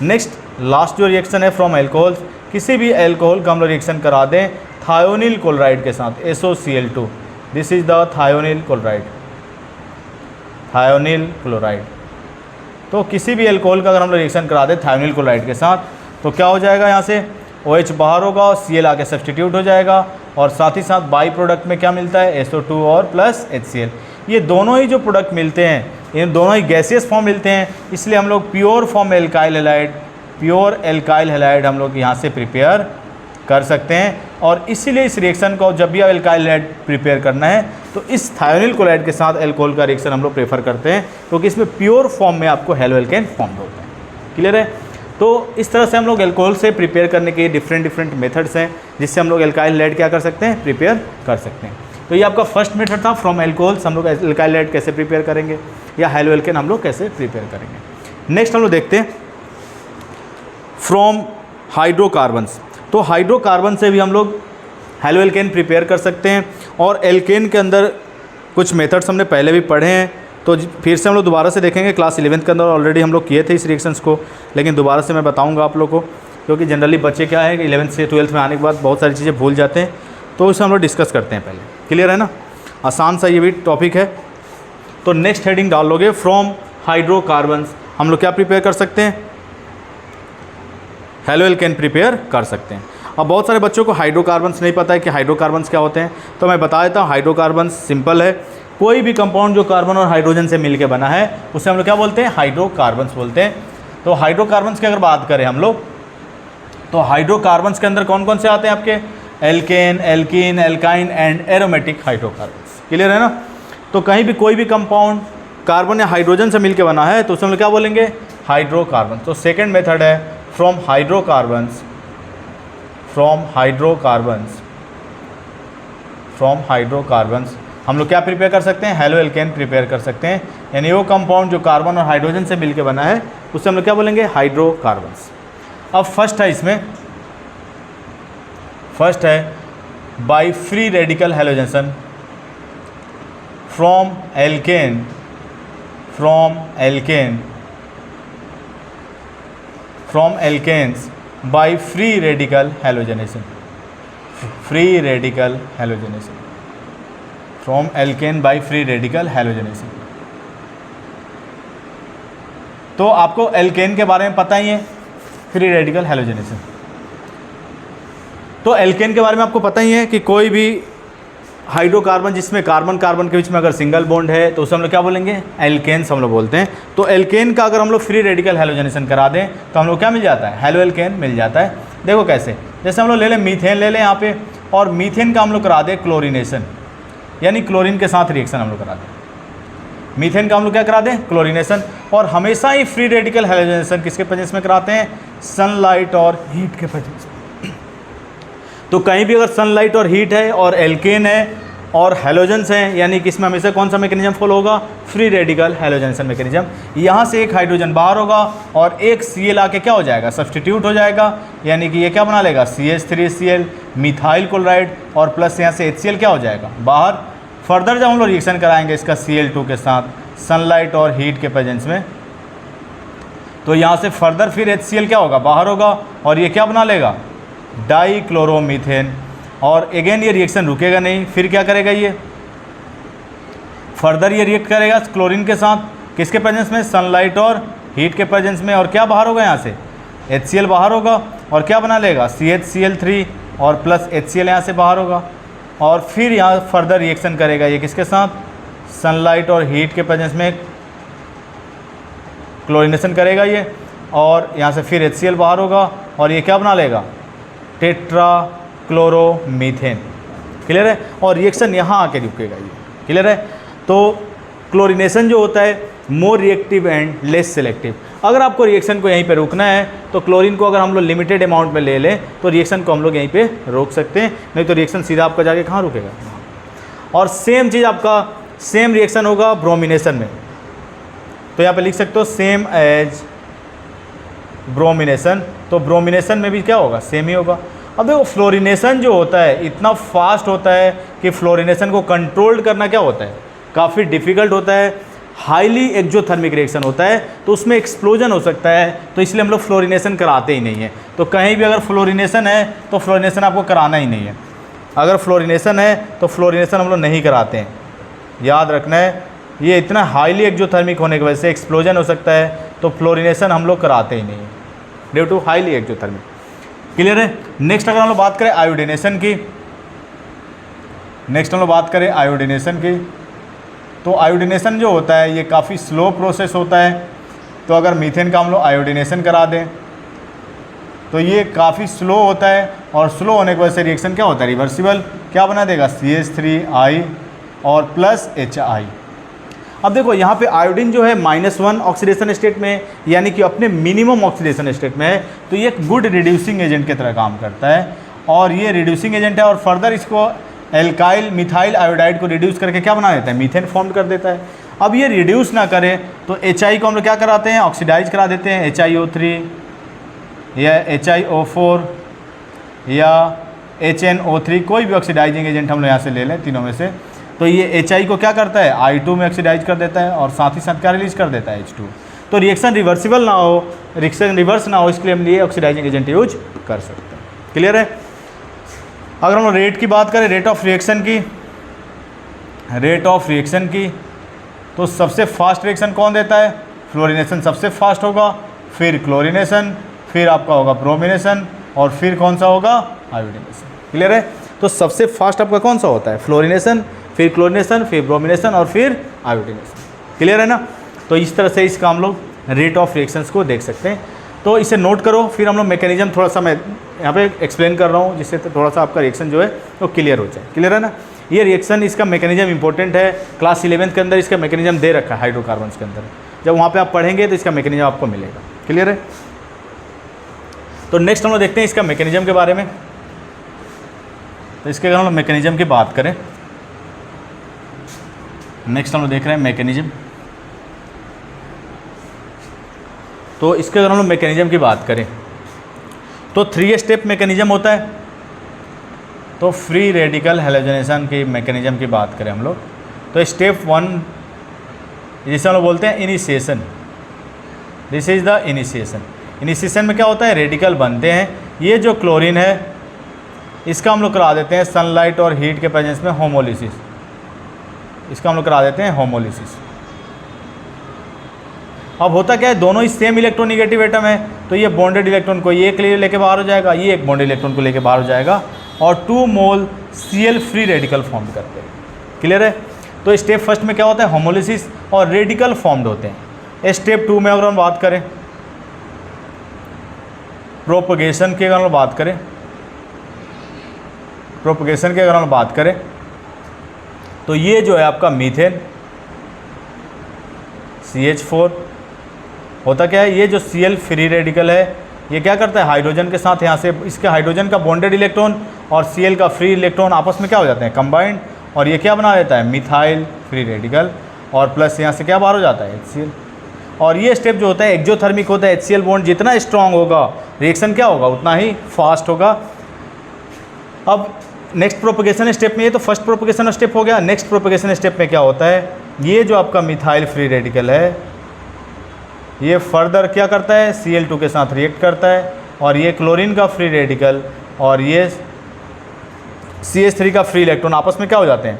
नेक्स्ट लास्ट जो रिएक्शन है फ्रॉम एल्कोहल्स, किसी भी एल्कोहल का हम लोग रिएक्शन करा दें थायोनिल क्लोराइड के साथ, SOCl2, this is the thionyl chloride, thionyl chloride. तो किसी भी एल्कोहल का अगर हम लोग रिएक्शन करा दें थायोनिल क्लोराइड के साथ तो क्या हो जाएगा, यहाँ से OH बाहर होगा और Cl आके सब्सटीट्यूट हो जाएगा और साथ ही साथ बाई प्रोडक्ट में क्या मिलता है, SO2 और प्लस HCl। ये दोनों ही जो प्रोडक्ट मिलते हैं इन दोनों ही गैसियस फॉर्म मिलते हैं, इसलिए हम लोग pure form alkyl halide, pure alkyl halide हम लोग यहाँ से प्रिपेयर कर सकते हैं। और इसीलिए इस रिएक्शन को जब भी एल्काइल हैलाइड प्रिपेयर करना है तो इस थायोनिल क्लोराइड के साथ एल्कोहल का रिएक्शन हम लोग प्रेफर करते हैं क्योंकि इसमें प्योर फॉर्म में आपको हेलोएल्केन फॉर्म होते हैं। क्लियर है? तो इस तरह से हम लोग एल्कोहल से प्रिपेयर करने के डिफरेंट मेथड्स हैं जिससे हम लोग एल्काइल हैलाइड क्या कर सकते हैं, प्रिपेयर कर सकते हैं। तो ये आपका फर्स्ट मेथड था फ्रॉम एल्कोहल्स, हम लोग एल्काइल हैलाइड कैसे प्रिपेयर करेंगे या हेलोएल्केन हम लोग कैसे प्रिपेयर करेंगे। नेक्स्ट हम लोग देखते हैं फ्रॉम हाइड्रोकार्बन्स। तो हाइड्रोकार्बन से भी हम लोग हेलोएल्केन प्रिपेयर कर सकते हैं और एल्केन के अंदर कुछ मेथड्स हमने पहले भी पढ़े हैं तो फिर से हम लोग दोबारा से देखेंगे। क्लास 11th के अंदर ऑलरेडी हम लोग किए थे इस रिएक्शंस को, लेकिन दोबारा से मैं बताऊंगा आप लोग को क्योंकि जनरली बच्चे क्या है कि 11th से 12th में आने के बाद बहुत सारी चीज़ें भूल जाते हैं, तो उसे हम लोग डिस्कस करते हैं पहले। क्लियर है ना? आसान सा ये भी टॉपिक है। तो नेक्स्ट हेडिंग डाल लोगे फ्रॉम हाइड्रोकार्बन्स, हम लोग क्या प्रिपेयर कर सकते हैं, हेलोएल्केन प्रिपेयर कर सकते हैं। अब बहुत सारे बच्चों को हाइड्रोकार्बन्स नहीं पता है कि हाइड्रोकार्बन्स क्या होते हैं, तो मैं बता देता हूँ। हाइड्रोकार्बन्स सिंपल है, कोई भी कंपाउंड जो कार्बन और हाइड्रोजन से मिलकर बना है उसे हम लोग क्या बोलते हैं, हाइड्रोकार्बन्स बोलते हैं। तो हाइड्रोकार्बन्स की अगर बात करें हम लोग तो हाइड्रोकार्बन्स के अंदर कौन कौन से आते हैं आपके, alkane, alkene, alkyne and aromatic hydrocarbons. Clear है ना? तो कहीं भी कोई भी कंपाउंड कार्बन या हाइड्रोजन से मिलकर बना है तो उसे हम लोग क्या बोलेंगे, हाइड्रोकार्बन। तो सेकेंड मेथड है from hydrocarbons, from hydrocarbons, from hydrocarbons हम लोग क्या प्रिपेयर कर सकते हैं, हेलोएल्केन प्रिपेयर कर सकते हैं। यानी वो कंपाउंड जो कार्बन और हाइड्रोजन से मिलकर बना है उससे हम लोग क्या बोलेंगे, हाइड्रोकार्बन्स। अब फर्स्ट है इसमें, फर्स्ट है by free radical halogenation from alkane, from alkane, from alkanes by free radical halogenation, free radical halogenation, from alkane by free radical halogenation. तो आपको एल्केन के बारे में पता ही है, फ्री रेडिकल हैलोजेनेशन। तो एल्केन के बारे में आपको पता ही है कि कोई भी हाइड्रोकार्बन जिसमें कार्बन कार्बन के बीच में अगर सिंगल बॉन्ड है तो उसे हम लोग क्या बोलेंगे, एल्केन्स हम लोग बोलते हैं। तो एल्केन का अगर हम लोग फ्री रेडिकल हैलोजेनेशन करा दें तो हम लोग क्या मिल जाता है, हेलोएल्केन मिल जाता है। देखो कैसे, जैसे हम लोग ले लें मीथेन ले लें यहाँ पे, और मीथेन का हम लोग करा दें क्लोरीनेशन, यानी क्लोरीन के साथ रिएक्शन हम लोग करा दें। मीथेन का हम लोग क्या करा दें, क्लोरीनेशन। और हमेशा ही फ्री रेडिकल हैलोजेनेशन किसके प्रेजेंस में कराते हैं, सनलाइट और हीट के प्रेजेंस में। तो कहीं भी अगर सनलाइट और हीट है और एल्केन है और हैलोजेंस हैं, यानी कि इसमें हमेशा कौन सा मैकेनिज्म फॉलो होगा, फ्री रेडिकल हैलोजेंसन मैकेनिज्म। यहाँ से एक हाइड्रोजन बाहर होगा और एक Cl आके क्या हो जाएगा, सब्सटीट्यूट हो जाएगा, यानी कि ये क्या बना लेगा, CH3Cl मिथाइल क्लोराइड, और प्लस यहाँ से HCl क्या हो जाएगा बाहर। फर्दर जब हम लोग रिएक्शन कराएंगे इसका Cl2 के साथ सनलाइट और हीट के प्रेजेंस में, तो यहाँ से फर्दर फिर HCl क्या होगा, बाहर होगा, और ये क्या बना लेगा, डाइक्लोरोमीथेन। और अगेन ये रिएक्शन रुकेगा नहीं, फिर क्या करेगा, ये फर्दर ये रिएक्ट करेगा क्लोरीन के साथ, किसके प्रेजेंस में, सनलाइट और हीट के प्रेजेंस में, और क्या बाहर होगा, यहाँ से HCl बाहर होगा, और क्या बना लेगा, CHCl3 और प्लस HCl यहाँ से बाहर होगा, और फिर यहाँ फर्दर रिएक्शन करेगा ये किसके साथ, सनलाइट और हीट के प्रेजेंस में क्लोरीनेशन करेगा ये, और यहाँ से फिर HCl बाहर होगा, और ये क्या बना लेगा, टेट्रा क्लोरोमीथेन। क्लियर है, और रिएक्शन यहाँ आके रुकेगा ये। क्लियर है, तो क्लोरीनेशन जो होता है more reactive and less selective. अगर आपको रिएक्शन को यहीं पे रोकना है तो क्लोरीन को अगर हम लोग लिमिटेड अमाउंट में ले लें तो रिएक्शन को हम लोग यहीं पे रोक सकते हैं, नहीं तो रिएक्शन सीधा आपका जाके कहाँ रुकेगा। और सेम चीज़ आपका सेम रिएक्शन होगा ब्रोमिनेशन में, तो यहाँ पे लिख सकते हो सेम एज ब्रोमिनेशन, तो ब्रोमिनेशन में भी क्या होगा, सेम ही होगा। अब देखो फ्लोरिनेशन जो होता है इतना फास्ट होता है कि फ्लोरिनेशन को कंट्रोल करना क्या होता है, काफ़ी डिफ़िकल्ट होता है, हाईली एक्जोथर्मिक रिएक्शन होता है, तो उसमें एक्सप्लोजन हो सकता है, तो इसलिए हम लोग फ्लोरिनेशन कराते ही नहीं है। तो कहीं भी अगर फ्लोरिनेशन है तो फ्लोरिनेशन आपको कराना ही नहीं है, अगर फ्लोरिनेशन है तो फ्लोरिनेशन हम लोग नहीं कराते हैं, याद रखना है। ये इतना हाईली एक्जोथर्मिक होने की वजह से एक्सप्लोजन हो सकता है, तो फ्लोरिनेशन हम लोग कराते ही नहीं है due to highly exothermic. Clear है। नेक्स्ट अगर हम लोग बात करें आयोडीनेशन की, आयोडीनेशन की, तो आयोडीनेशन जो होता है ये काफ़ी स्लो प्रोसेस होता है। तो अगर मीथेन का हम लोग आयोडीनेशन करा दें तो ये काफ़ी स्लो होता है, और स्लो होने की वजह से रिएक्शन क्या होता है, रिवर्सिबल, क्या बना देगा, CH3I और प्लस HI। अब देखो यहाँ पे आयोडीन जो है -1 ऑक्सीडेशन स्टेट में, यानी कि अपने मिनिमम ऑक्सीडेशन स्टेट में है, तो ये एक गुड रिड्यूसिंग एजेंट की तरह काम करता है, और ये रिड्यूसिंग एजेंट है, और फर्दर इसको एल्काइल मिथाइल आयोडाइड को रिड्यूस करके क्या बना देता है, मीथेन फॉर्म कर देता है। अब ये रिड्यूस ना करे तो HI को हम लोग क्या कराते हैं, ऑक्सीडाइज करा देते हैं, HiO3 या HiO4 या HNO3, कोई भी ऑक्सीडाइजिंग एजेंट हम लोग यहाँ से ले लें तीनों में से। तो ये HI को क्या करता है, I2 में ऑक्सीडाइज कर देता है, और साथ ही साथ क्या रिलीज कर देता है, H2। तो रिएक्शन रिवर्सिबल ना हो, रिएक्शन रिवर्स ना हो, इसके लिए हम लिए ऑक्सीडाइजिंग एजेंट यूज कर सकते हैं। क्लियर है। अगर हम लोग रेट की बात करें, रेट ऑफ रिएक्शन की, तो सबसे फास्ट रिएक्शन कौन देता है, फ्लोरिनेशन सबसे फास्ट होगा, फिर क्लोरिनेशन, फिर आपका होगा ब्रोमिनेशन, और फिर कौन सा होगा, आयोडीनेशन। क्लियर है। तो सबसे फास्ट आपका कौन सा होता है, फ्लोरिनेशन, फिर क्लोरिनेशन, फिर ब्रोमिनेशन, और फिर आयोडीनेशन। क्लियर है ना। तो इस तरह से इसका हम लोग रेट ऑफ रिएक्शंस को देख सकते हैं। तो इसे नोट करो, फिर हम लोग मैकेनिज्म थोड़ा सा मैं यहाँ पे एक्सप्लेन कर रहा हूँ, जिससे थोड़ा सा आपका रिएक्शन जो है वो क्लियर हो जाए। क्लियर है ना। ये रिएक्शन, इसका मैकेनिज्म इंपॉर्टेंट है, क्लास 11th के अंदर इसका मैकेनिज्म दे रखा है हाइड्रोकार्बन्स के अंदर, जब वहाँ पे आप पढ़ेंगे तो इसका मैकेनिज्म आपको मिलेगा। क्लियर है। तो नेक्स्ट हम लोग देखते हैं इसका मैकेनिज्म के बारे में। तो इसके अगर हम लोग मैकेनिज्म की बात करें, नेक्स्ट हम लोग देख रहे हैं मैकेनिज्म। तो इसके अगर हम लोग मैकेनिज्म की बात करें तो 3 स्टेप मैकेनिज्म होता है। तो फ्री रेडिकल हैलोजनेशन की मैकेनिज्म की बात करें हम लोग, तो स्टेप 1 जिसे हम लोग बोलते हैं initiation, this is the initiation. Initiation में क्या होता है, रेडिकल बनते हैं। ये जो क्लोरीन है इसका हम लोग करा देते हैं सनलाइट और हीट के प्रेजेंस में होमोलिसिस, इसका हम लोग करा देते हैं होमोलिसिस। अब होता क्या है, दोनों ही सेम इलेक्ट्रोनिगेटिव एटम है, तो ये बॉन्डेड इलेक्ट्रॉन को ये एक लेके बाहर हो जाएगा, ये एक बॉन्डेड इलेक्ट्रॉन को लेके बाहर हो जाएगा, और 2 मोल Cl फ्री रेडिकल फॉर्म करते हैं। क्लियर है। तो स्टेप फर्स्ट में क्या होता है, होमोलिसिस, और रेडिकल फॉर्म्ड होते हैं। स्टेप 2 में अगर हम बात करें प्रोपगेशन की, अगर हम बात करें प्रोपगेशन की अगर हम बात करें तो ये जो है आपका मीथेन CH4 होता क्या है, ये जो Cl फ्री रेडिकल है ये क्या करता है, हाइड्रोजन के साथ यहाँ से इसके हाइड्रोजन का बॉन्डेड इलेक्ट्रॉन और Cl का फ्री इलेक्ट्रॉन आपस में क्या हो जाते हैं, कंबाइंड, और ये क्या बना देता है, मिथाइल फ्री रेडिकल, और प्लस यहाँ से क्या बाहर हो जाता है, HCl। और ये स्टेप जो होता है एक्जोथर्मिक होता है। HCl बॉन्ड जितना स्ट्रांग होगा रिएक्शन क्या होगा, उतना ही फास्ट होगा। अब नेक्स्ट प्रोपगेशन स्टेप में, ये तो फर्स्ट प्रोपगेशन स्टेप हो गया। नेक्स्ट प्रोपगेशन स्टेप में क्या होता है, ये जो आपका मिथाइल फ्री रेडिकल है ये फर्दर क्या करता है, Cl2 के साथ रिएक्ट करता है, और ये क्लोरीन का फ्री रेडिकल और ये CH3 का फ्री इलेक्ट्रॉन आपस में क्या हो जाते हैं,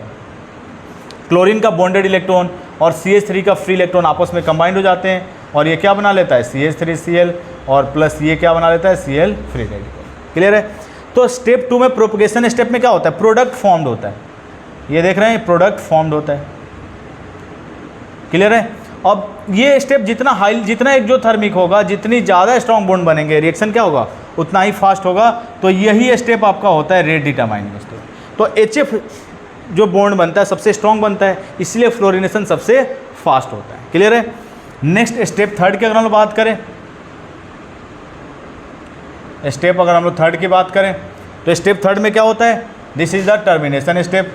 क्लोरीन का बॉन्डेड इलेक्ट्रॉन और CH3 का फ्री इलेक्ट्रॉन आपस में कंबाइंड हो जाते हैं, और ये क्या बना लेता है, CH3Cl, और प्लस ये क्या बना लेता है, Cl फ्री रेडिकल। क्लियर है। तो स्टेप 2 में प्रोपगेशन स्टेप में क्या होता है, प्रोडक्ट फॉर्म्ड होता है। ये देख रहे हैं, प्रोडक्ट फॉर्म्ड होता है। क्लियर है। अब ये स्टेप जितना एक्जोथर्मिक होगा, जितनी ज़्यादा स्ट्रॉन्ग बॉन्ड बनेंगे, रिएक्शन क्या होगा, उतना ही फास्ट होगा। तो यही स्टेप आपका होता है रेट डिटरमाइनिंग स्टेप। तो HF जो बॉन्ड बनता है सबसे स्ट्रॉन्ग बनता है, इसलिए फ्लोरिनेशन सबसे फास्ट होता है। क्लियर है। नेक्स्ट स्टेप थर्ड की अगर हम लोग बात करें, स्टेप अगर हम लोग थर्ड की बात करें तो स्टेप थर्ड में क्या होता है, this is the termination step.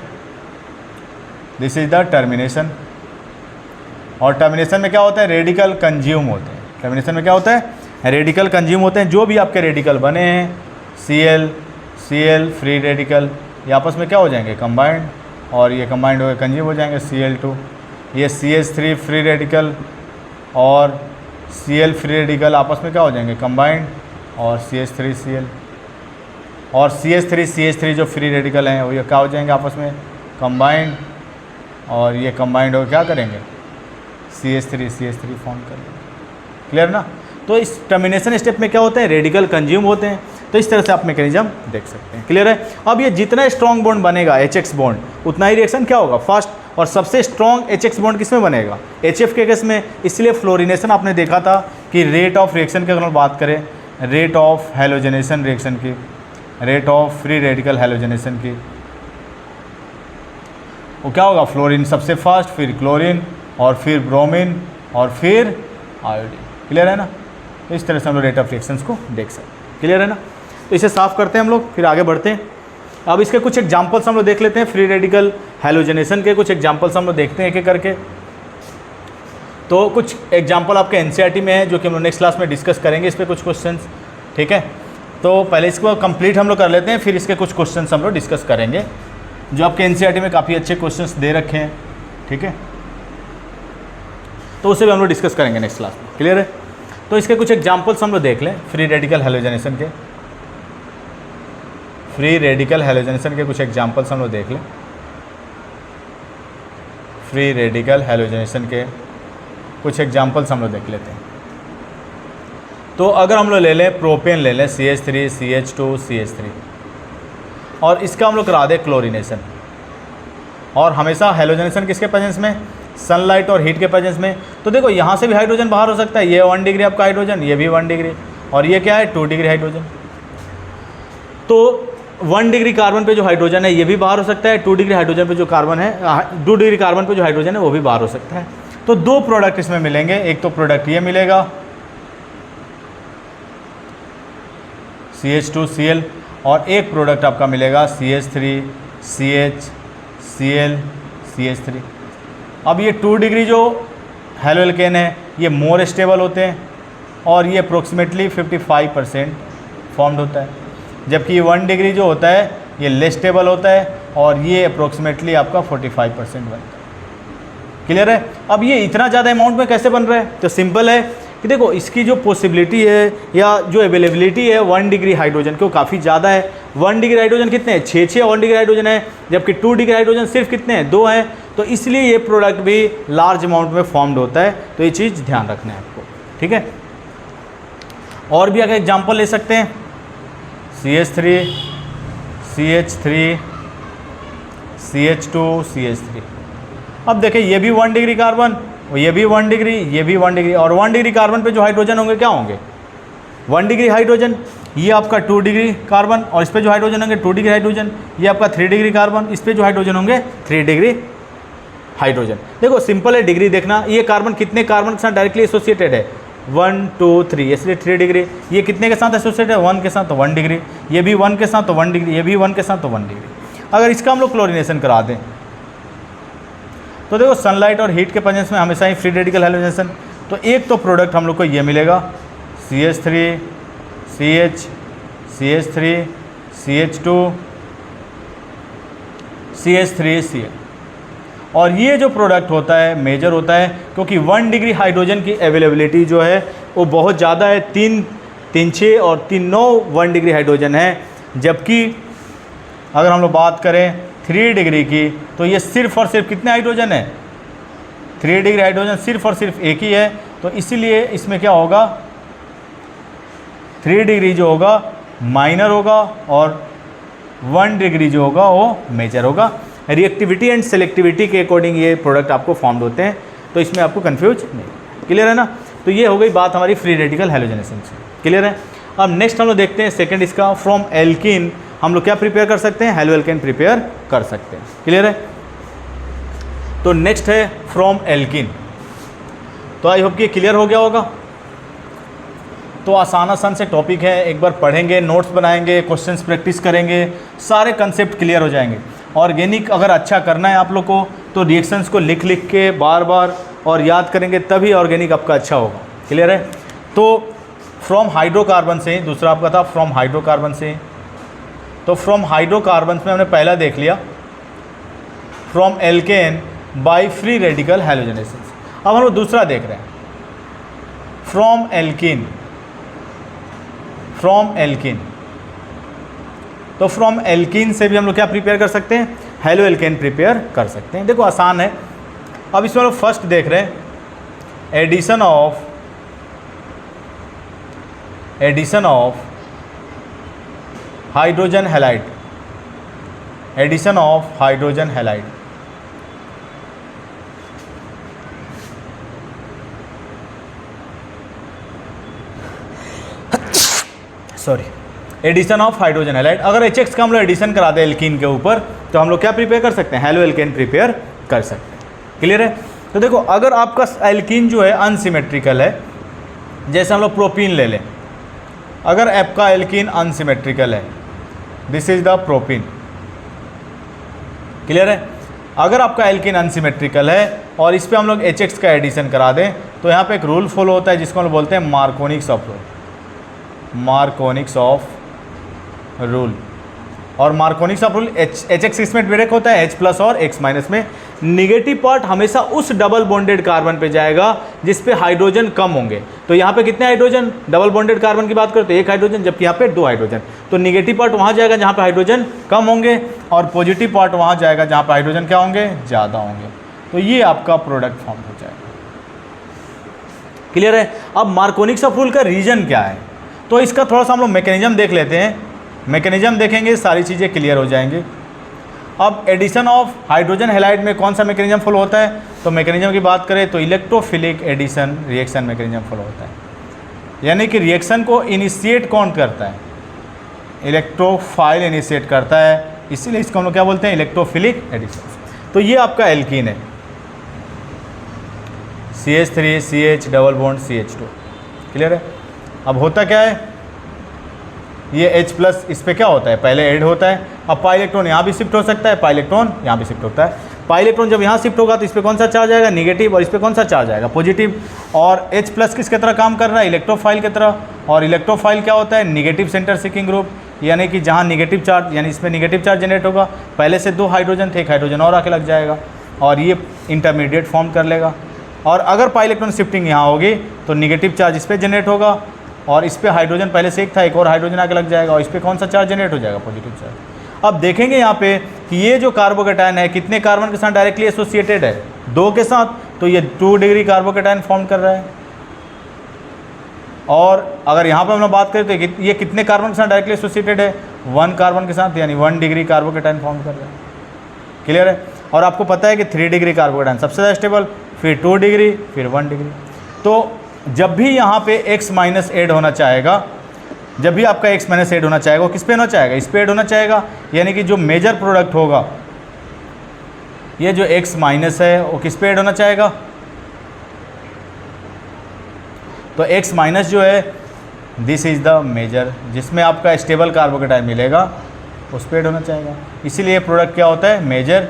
This is the termination. और टर्मिनेशन में क्या होता है, रेडिकल कंज्यूम होते हैं। टर्मिनेशन में क्या होता है, रेडिकल कंज्यूम होते हैं। जो भी आपके रेडिकल बने हैं, Cl फ्री रेडिकल, ये आपस में क्या हो जाएंगे, कंबाइंड, और ये कंबाइंड होकर कंज्यूम हो जाएंगे Cl2। ये CH3 फ्री रेडिकल और Cl फ्री रेडिकल आपस में क्या हो जाएंगे, कंबाइंड, और CH3Cl, और CH3 जो फ्री रेडिकल हैं वो ये क्या हो जाएंगे, आपस में कंबाइंड, और ये कंबाइंड हो क्या करेंगे, CH3 फॉर्म करेंगे। क्लियर ना। तो इस टर्मिनेशन स्टेप में क्या होता है, रेडिकल कंज्यूम होते हैं। तो इस तरह से आप मैकेनिज्म देख सकते हैं। क्लियर है। अब ये जितना स्ट्रॉन्ग बॉन्ड बनेगा HX बॉन्ड, उतना ही रिएक्शन क्या होगा, फास्ट। और सबसे स्ट्रॉन्ग HX बॉन्ड किस में बनेगा, HF के केस में। इसलिए फ्लोरिनेशन आपने देखा था कि रेट ऑफ रिएक्शन की अगर हम बात करें, रेट ऑफ हैलोजनेशन रिएक्शन की, rate of free radical halogenation की, वो क्या होगा, फ्लोरीन सबसे फास्ट, फिर क्लोरीन, और फिर ब्रोमीन, और फिर आयोडीन। क्लियर है ना। तो इस तरह से हम लोग रेट ऑफ रिएक्शंस को देख सकते हैं। क्लियर है ना। तो इसे साफ करते हैं हम लोग, फिर आगे बढ़ते हैं। अब इसके कुछ एग्जांपल्स हम लोग देख लेते हैं, फ्री रेडिकल हैलोजनेशन के कुछ एग्जांपल्स हम लोग देखते हैं एक एक करके। तो कुछ एग्जांपल आपके एनसीईआरटी में है जो कि हम लोग नेक्स्ट क्लास में डिस्कस करेंगे, इस पर कुछ क्वेश्चंस। ठीक है। तो पहले इसको कंप्लीट हम लोग कर लेते हैं, फिर इसके कुछ क्वेश्चंस हम लोग डिस्कस करेंगे जो आपके एनसीईआरटी में काफ़ी अच्छे क्वेश्चंस दे रखे हैं। ठीक है। तो उसे भी हम लोग डिस्कस करेंगे नेक्स्ट क्लास में। क्लियर है। तो इसके कुछ एग्जांपल्स हम लोग देख लें, फ्री रेडिकल हैलोजनेशन के। फ्री रेडिकल हैलोजनेशन के कुछ एग्जांपल्स हम लोग देख लें। फ्री रेडिकल हैलोजनेशन के कुछ एग्जांपल्स हम लोग देख लेते हैं। तो अगर हम लोग ले लें, प्रोपेन ले लें, CH3 CH2 CH3, और इसका हम लोग करा दें क्लोरिनेशन। और हमेशा हैलोजनेशन किसके प्रेजेंस में, सनलाइट और हीट के प्रेजेंस में। तो देखो यहाँ से भी हाइड्रोजन बाहर हो सकता है, ये 1 डिग्री आपका हाइड्रोजन, ये भी 1 डिग्री, और ये क्या है 2 डिग्री हाइड्रोजन। तो 1 डिग्री कार्बन पे जो हाइड्रोजन है ये भी बाहर हो सकता है, 2 डिग्री हाइड्रोजन पे जो कार्बन है, 2 डिग्री कार्बन पे जो हाइड्रोजन है वो भी बाहर हो सकता है। तो दो प्रोडक्ट इसमें मिलेंगे, एक तो प्रोडक्ट ये मिलेगा CH2Cl, और एक प्रोडक्ट आपका मिलेगा CH3 CH Cl CH3। अब ये 2 डिग्री जो हैलोएल्केन है ये मोर स्टेबल होते हैं, और ये अप्रोक्सीमेटली 55% फॉर्म्ड होता है, जबकि 1 डिग्री जो होता है ये लेस स्टेबल होता है, और ये अप्रोक्सीमेटली आपका 45% बनता है। क्लियर है। अब ये इतना ज़्यादा अमाउंट में कैसे बन रहा है, तो सिंपल है कि देखो इसकी जो पॉसिबिलिटी है या जो अवेलेबिलिटी है 1 डिग्री हाइड्रोजन की वो काफ़ी ज़्यादा है। 1 डिग्री हाइड्रोजन कितने हैं, 6 1 डिग्री हाइड्रोजन है, जबकि 2 डिग्री हाइड्रोजन सिर्फ कितने हैं, 2 हैं। तो इसलिए ये प्रोडक्ट भी लार्ज अमाउंट में फॉर्म्ड होता है। तो ये चीज़ ध्यान रखना है आपको। ठीक है। और भी अगर एग्जाम्पल ले सकते हैं, CH3 CH3 CH2 CH3। अब देखिए ये भी 1 डिग्री कार्बन, ये भी 1 डिग्री, ये भी 1 डिग्री, और 1 डिग्री कार्बन पे जो हाइड्रोजन होंगे क्या होंगे, 1 डिग्री हाइड्रोजन। ये आपका 2 डिग्री कार्बन, और इस पे जो हाइड्रोजन होंगे 2 डिग्री हाइड्रोजन। ये आपका 3 डिग्री कार्बन, इस पे जो हाइड्रोजन होंगे 3 डिग्री हाइड्रोजन। देखो सिंपल है डिग्री देखना, ये कार्बन कितने कार्बन के साथ डायरेक्टली एसोसिएटेड है, 1 2 3, इसलिए 3 डिग्री। ये कितने के साथ एसोसिएटेड है, 1 के साथ तो 1 डिग्री, ये भी 1 के साथ तो 1 डिग्री, ये भी 1 के साथ तो 1 डिग्री। अगर इसका हम लोग क्लोरिनेशन करा दें तो देखो सनलाइट और हीट के प्रेजेंस में हमेशा ही फ्री रेडिकल हैलोजेनेशन, तो एक तो प्रोडक्ट हम लोग को ये मिलेगा CH3 CH CH3 CH2 CH3 Cl, और ये जो प्रोडक्ट होता है मेजर होता है क्योंकि 1 डिग्री हाइड्रोजन की अवेलेबिलिटी जो है वो बहुत ज़्यादा है, 3 और 3 9 1 डिग्री हाइड्रोजन है, जबकि अगर हम लोग बात करें 3 डिग्री की तो ये सिर्फ और सिर्फ कितने हाइड्रोजन है, 3 डिग्री हाइड्रोजन सिर्फ और सिर्फ एक ही है, तो इसीलिए इसमें क्या होगा 3 डिग्री जो होगा माइनर होगा और 1 डिग्री जो होगा वो मेजर होगा। रिएक्टिविटी एंड सेलेक्टिविटी के अकॉर्डिंग ये प्रोडक्ट आपको फॉर्म्ड होते हैं, तो इसमें आपको कंफ्यूज नहीं, क्लियर है ना। तो ये हो गई बात हमारी फ्री रेडिकल हैलोजेनेशन से, क्लियर है। अब नेक्स्ट हम लोग देखते हैं सेकंड इसका, फ्रॉम एल्कीन हम लोग क्या प्रिपेयर कर सकते हैं, हेलो एल्केन प्रिपेयर कर सकते हैं, क्लियर है। तो नेक्स्ट है फ्रॉम एल्कीन, तो आई होप कि क्लियर हो गया होगा। तो आसान से टॉपिक है, एक बार पढ़ेंगे, नोट्स बनाएंगे, क्वेश्चंस प्रैक्टिस करेंगे, सारे कंसेप्ट क्लियर हो जाएंगे। ऑर्गेनिक अगर अच्छा करना है आप लोग को तो रिएक्शंस को लिख के बार बार और याद करेंगे तभी ऑर्गेनिक आपका अच्छा होगा, क्लियर है। तो फ्रॉम हाइड्रोकार्बन से, दूसरा आपका था फ्रॉम हाइड्रोकार्बन से, तो फ्रॉम हाइड्रोकार्बन में हमने पहला देख लिया from alkane by free radical halogenation. अब हम लोग दूसरा देख रहे हैं फ्रॉम एल्कीन, फ्रॉम एल्कीन, तो फ्रॉम एल्कीन से भी हम लोग क्या प्रिपेयर कर सकते हैं, हेलो एल्केन प्रिपेयर कर सकते हैं। देखो आसान है। अब इसमें हम लोग फर्स्ट देख रहे हैं addition of hydrogen halide, addition of hydrogen halide, sorry, addition of hydrogen halide. अगर HX का हम लोग एडिशन करा दें एल्कीन के ऊपर तो हम लोग क्या प्रिपेयर कर सकते हैं, हेलो एल्केन प्रिपेयर कर सकते हैं, क्लियर है। तो देखो अगर आपका एल्कीन जो है अनसिमेट्रिकल है, जैसे हम लोग प्रोपीन ले लें, अगर आपका एल्कीन अनसिमेट्रिकल है, this is the propene, clear है। अगर आपका एल्कीन अनसिमेट्रिकल है और इस पर हम लोग HX का एडिशन करा दें तो यहाँ पे एक रूल फॉलो होता है जिसको हम लोग बोलते हैं मार्कोनिक्स ऑफ रूल, मार्कोनिक्स ऑफ रूल। और मार्कोनिक्स ऑफ रूल HX इसमें डायरेक्ट होता है H प्लस और X माइनस में। निगेटिव पार्ट हमेशा उस डबल बॉन्डेड कार्बन पे जाएगा जिस पे हाइड्रोजन कम होंगे। तो यहाँ पे कितने हाइड्रोजन, डबल बॉन्डेड कार्बन की बात करें तो 1 हाइड्रोजन, जबकि यहाँ पे 2 हाइड्रोजन। तो निगेटिव पार्ट वहाँ जाएगा जहाँ पे हाइड्रोजन कम होंगे और पॉजिटिव पार्ट वहाँ जाएगा जहाँ पे हाइड्रोजन क्या होंगे, ज़्यादा होंगे। तो ये आपका प्रोडक्ट फॉर्म हो जाएगा, क्लियर है। अब मार्कोनिक्स ऑफ रूल का रीजन क्या है, तो इसका थोड़ा सा हम लोग मैकेनिज्म देख लेते हैं। मैकेनिज्म देखेंगे सारी चीज़ें क्लियर हो जाएंगी। अब एडिशन ऑफ हाइड्रोजन हैलाइड में कौन सा मैकेनिज्म फॉलो होता है, तो मैकेनिज्म की बात करें तो electrophilic addition reaction mechanism follow होता है, यानी कि रिएक्शन को इनिशिएट कौन करता है, इलेक्ट्रोफाइल इनिशिएट करता है, इसीलिए इसको हम लोग क्या बोलते हैं, इलेक्ट्रोफिलिक एडिशन। तो ये आपका एल्कीन है, CH3 CH double bond CH2, clear है। अब होता क्या है, ये H प्लस इस पर क्या होता है, पहले ऐड होता है। अब पाई इलेक्ट्रॉन यहाँ भी शिफ्ट हो सकता है, पाई इलेक्ट्रॉन यहाँ भी शिफ्ट होता है। पाई इलेक्ट्रॉन जब यहाँ शिफ्ट होगा तो इस पर कौन सा चार्ज आएगा, निगेटिव, और इस पर कौन सा चार्ज आएगा, पॉजिटिव। और H प्लस किसके तरह काम कर रहा है, इलेक्ट्रोफाइल की तरह। और इलेक्ट्रोफाइल क्या होता है, निगेटिव सेंटर सीकिंग ग्रुप, यानी कि जहाँ निगेटिव चार्ज, यानी इसमें निगेटिव चार्ज जनरेट होगा, पहले से 2 हाइड्रोजन थे, 1 हाइड्रोजन और आके लग जाएगा और ये इंटरमीडिएट फॉर्म कर लेगा। और अगर पाई इलेक्ट्रॉन शिफ्टिंग यहाँ होगी तो निगेटिव चार्ज इस पर जनरेट होगा और इस पे हाइड्रोजन पहले से 1 था, 1 और हाइड्रोजन आके लग जाएगा और इस पे कौन सा चार्ज जनरेट हो जाएगा, पॉजिटिव चार्ज। अब देखेंगे यहाँ पे कि ये जो कार्बोकेटायन है कितने कार्बन के साथ डायरेक्टली एसोसिएटेड है, 2 के साथ, तो ये 2 डिग्री कार्बोकेटायन फॉर्म कर रहा है। और अगर यहाँ पे हम लोग बात करें तो ये कितने कार्बन के साथ डायरेक्टली एसोसिएटेड है, 1 कार्बन के साथ, यानी 1 डिग्री कार्बोकेटायन फॉर्म कर रहा है, क्लियर है। और आपको पता है कि 3 डिग्री कार्बोकेटायन सबसे ज़्यादा स्टेबल, फिर 2 डिग्री, फिर 1 डिग्री। तो जब भी यहाँ पे X माइनस ऐड होना चाहेगा, जब भी आपका X माइनस ऐड होना चाहेगा वो किस पे होना चाहेगा, इस पे ऐड होना चाहेगा, यानी कि जो मेजर प्रोडक्ट होगा, ये जो X माइनस है वो किस पे ऐड होना चाहेगा, तो X माइनस जो है दिस इज़ द मेजर, जिसमें आपका स्टेबल कार्बोकेटायन मिलेगा उस पे ऐड होना चाहेगा। इसीलिए प्रोडक्ट क्या होता है, मेजर।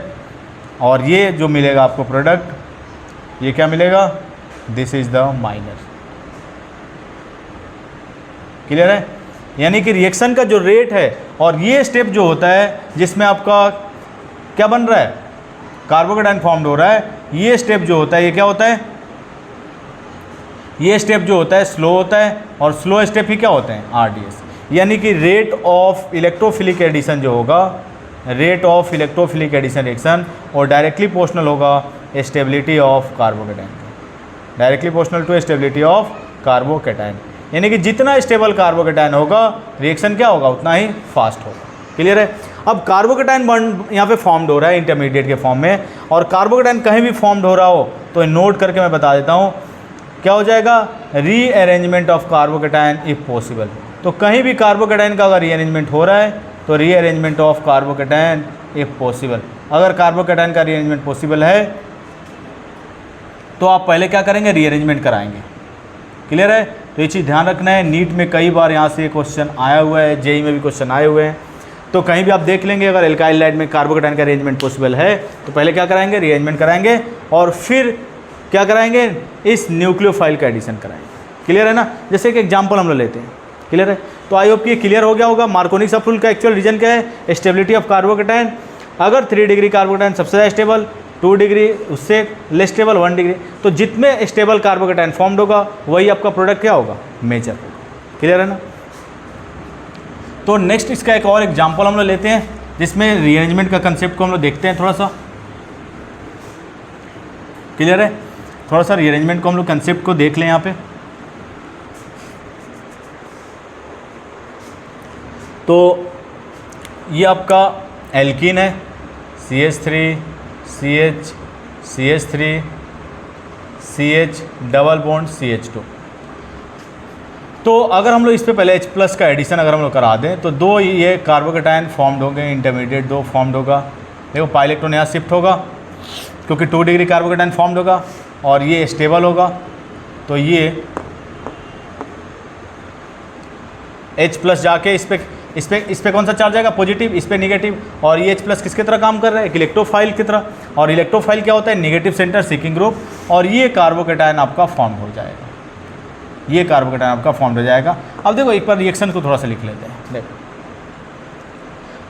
और ये जो मिलेगा आपको प्रोडक्ट, ये क्या मिलेगा, this is the minor. Clear है? यानी कि रिएक्शन का जो रेट है और ये स्टेप जो होता है जिसमें आपका क्या बन रहा है, कार्बोकेटाइन फॉर्म्ड हो रहा है, ये स्टेप जो होता है ये क्या होता है, ये स्टेप जो होता है स्लो होता है, और स्लो स्टेप ही क्या होते हैं, आरडीएस। यानी कि रेट ऑफ इलेक्ट्रोफिलिक एडिशन जो होगा, rate of electrophilic addition reaction, और डायरेक्टली प्रोपोर्शनल होगा stability of carbocation, directly proportional to stability of carbocation. यानी कि जितना स्टेबल कार्बोकेटाइन होगा रिएक्शन क्या होगा उतना ही फास्ट होगा। क्लियर है? अब कार्बोकेटाइन बॉन्ड यहाँ पे फॉर्म्ड हो रहा है इंटरमीडिएट के फॉर्म में, और कार्बोकेटाइन कहीं भी फॉर्म्ड हो रहा हो तो नोट करके मैं बता देता हूँ क्या हो जाएगा, rearrangement of carbocation if possible. तो कहीं भी कार्बोकेटाइन का अगर रीअरेंजमेंट हो रहा है तो rearrangement of carbocation if possible. अगर कार्बोकेटाइन का रीअरेंजमेंट पॉसिबल है तो आप पहले क्या करेंगे, रीअरेंजमेंट कराएंगे। क्लियर है? तो ये चीज़ ध्यान रखना है। नीट में कई बार यहाँ से क्वेश्चन आया हुआ है, जेई में भी क्वेश्चन आए हुए हैं, तो कहीं भी आप देख लेंगे अगर एल्काइल लाइट में कार्बोकेटाइन का अरेंजमेंट पॉसिबल है तो पहले क्या कराएंगे, रीअरेंजमेंट कराएंगे, और फिर क्या कराएंगे, इस न्यूक्लियोफाइल का एडिशन कराएंगे। क्लियर है ना? जैसे एक एग्जाम्पल हम लोग लेते हैं। क्लियर है? तो आई होप कि ये क्लियर हो गया होगा। मार्कोनिक सब रूल का एक्चुअल रीजन क्या है, स्टेबिलिटी ऑफ कार्बोकेटाइन। अगर 3 डिग्री कार्बोकेटाइन सबसे ज़्यादा स्टेबल, 2 डिग्री उससे लेस स्टेबल, 1 डिग्री, तो जितने स्टेबल कार्बोकेटाइन फॉर्म्ड होगा वही आपका प्रोडक्ट क्या होगा, मेजर होगा। क्लियर है ना? तो नेक्स्ट इसका एक और एग्जाम्पल हम लोग लेते हैं जिसमें रीअरेंजमेंट का कंसेप्ट को हम लोग देखते हैं थोड़ा सा। क्लियर है? थोड़ा सा रीअरेंजमेंट को हम लोग कंसेप्ट को देख लें यहाँ पे। तो ये आपका एल्कीन है, CH3 CH CH3 CH double bond CH2। तो अगर हम लोग इस पे पहले H+ का एडिशन अगर हम लोग करा दें तो 2 ये कार्बोकेटाइन फॉर्म्ड होंगे, इंटरमीडिएट 2 फॉर्म्ड होगा। देखो पाई इलेक्ट्रॉन यहाँ शिफ्ट होगा क्योंकि 2 डिग्री कार्बोकेटाइन फॉर्म्ड होगा और ये स्टेबल होगा, तो ये H+ जाके इस पे कौन सा चार्ज आएगा, पॉजिटिव, इस पे नेगेटिव, और ये H+ किसकी तरह काम कर रहा है, एक इलेक्ट्रोफाइल की तरह। और इलेक्ट्रोफाइल क्या होता है, नेगेटिव सेंटर सीकिंग ग्रुप, और ये कार्बोकेटाइन आपका फॉर्म हो जाएगा, ये कार्बोकेटाइन आपका फॉर्म हो जाएगा। अब देखो एक बार रिएक्शन को थोड़ा सा लिख लेते हैं। देखो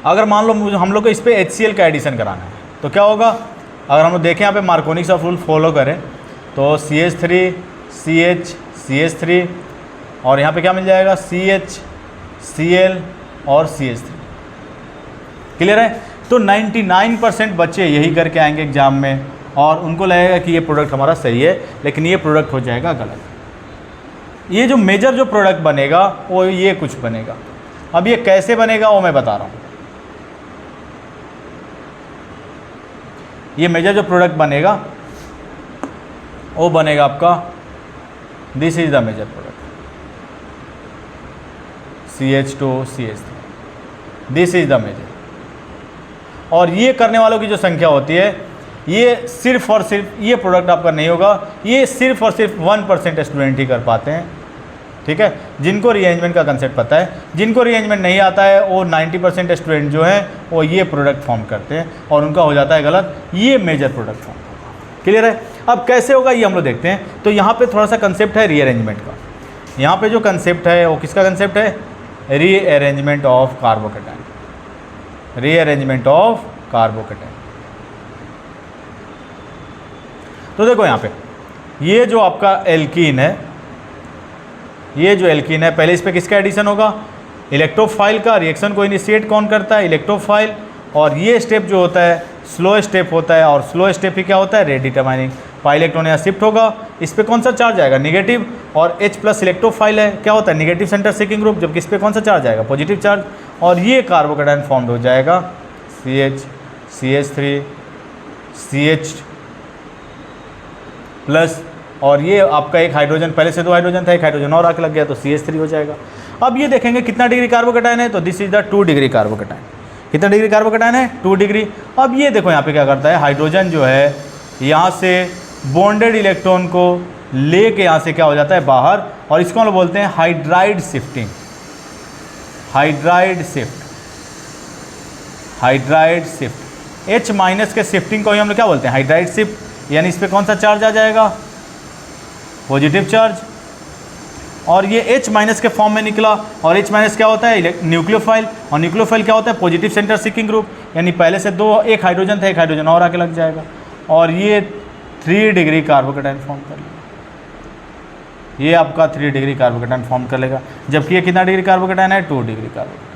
अगर मान लो हम लोग को इस पर HCl का एडिशन कराना है तो क्या होगा, अगर हम लोग देखें यहाँ पे मार्कोनिक ऑफ रूल फॉलो करें तो CH3 CH CH3 और यहाँ पे क्या मिल जाएगा, CH Cl और CH3। क्लियर है? तो 99% बच्चे यही करके आएंगे एग्जाम में और उनको लगेगा कि ये प्रोडक्ट हमारा सही है, लेकिन ये प्रोडक्ट हो जाएगा गलत। ये जो मेजर जो प्रोडक्ट बनेगा वो ये कुछ बनेगा। अब ये कैसे बनेगा वो मैं बता रहा हूँ। ये मेजर जो प्रोडक्ट बनेगा वो बनेगा आपका, this is the major product, CH2 CH3, this is the major. और ये करने वालों की जो संख्या होती है ये सिर्फ और सिर्फ ये प्रोडक्ट आपका नहीं होगा, ये सिर्फ और सिर्फ 1% स्टूडेंट ही कर पाते हैं। ठीक है? जिनको रीअरेंजमेंट का कंसेप्ट पता है, जिनको रीअरेंजमेंट नहीं आता है वो 90% स्टूडेंट जो हैं वो ये प्रोडक्ट फॉर्म करते हैं और उनका हो जाता है गलत, ये मेजर प्रोडक्ट फॉर्म होगा। क्लियर है? अब कैसे होगा ये हम लोग देखते हैं। तो यहाँ पे थोड़ा सा कंसेप्ट है रीअरेंजमेंट का। यहाँ पे जो कंसेप्ट है वो किसका कंसेप्ट है, rearrangement of carbocation, rearrangement of carbocation. तो देखो यहाँ पे ये जो आपका एल्कीन है, ये जो एल्कीन है पहले इस पे किसका एडिशन होगा, इलेक्ट्रोफाइल का। रिएक्शन को इनिशिएट कौन करता है, इलेक्ट्रोफाइल। और ये स्टेप जो होता है स्लो स्टेप होता है, और स्लो स्टेप ही क्या होता है, रेट डिटरमाइनिंग। पाई इलेक्ट्रॉन यहाँ शिफ्ट होगा, इस पर कौन सा चार्ज आएगा, नेगेटिव, और H+ इलेक्ट्रोफाइल है, क्या होता है, नेगेटिव सेंटर सीकिंग ग्रुप, जबकि इस पर कौन सा चार्ज आएगा, पॉजिटिव चार्ज। और ये कार्बोकेटाइन फॉर्म्ड हो जाएगा CH CH3 CH+, और ये आपका एक हाइड्रोजन, पहले से 2 हाइड्रोजन था, एक हाइड्रोजन और आके लग गया तो CH3 हो जाएगा। अब ये देखेंगे कितना डिग्री कार्बोकेटाइन है, तो this is the 2 degree carbocation. कितना डिग्री कार्बोकेटाइन है, 2 डिग्री। अब ये देखो यहाँ पे क्या करता है, हाइड्रोजन जो है यहाँ से बॉन्डेड इलेक्ट्रॉन को लेके यहाँ से क्या हो जाता है बाहर, और इसको हम लोग बोलते हैं hydride shifting, hydride shift, hydride shift. H minus के शिफ्टिंग को ही हम लोग क्या बोलते हैं, हाइड्राइड शिफ्ट, यानी इस पर कौन सा चार्ज आ जाएगा, पॉजिटिव चार्ज। और ये H माइनस के फॉर्म में निकला, और H माइनस क्या होता है, न्यूक्लियोफाइल, और न्यूक्लियोफाइल क्या होता है, पॉजिटिव सेंटर सीकिंग ग्रुप, यानी पहले से एक हाइड्रोजन था, एक हाइड्रोजन और आके लग जाएगा, और ये 3 डिग्री कार्बोकेटाइन फॉर्म कर लेगा। ये आपका 3 डिग्री कार्बोकेटाइन फॉर्म कर लेगा, जबकि ये कितना डिग्री कार्बोकेटाइन है, 2 डिग्री कार्बोकेटाइन।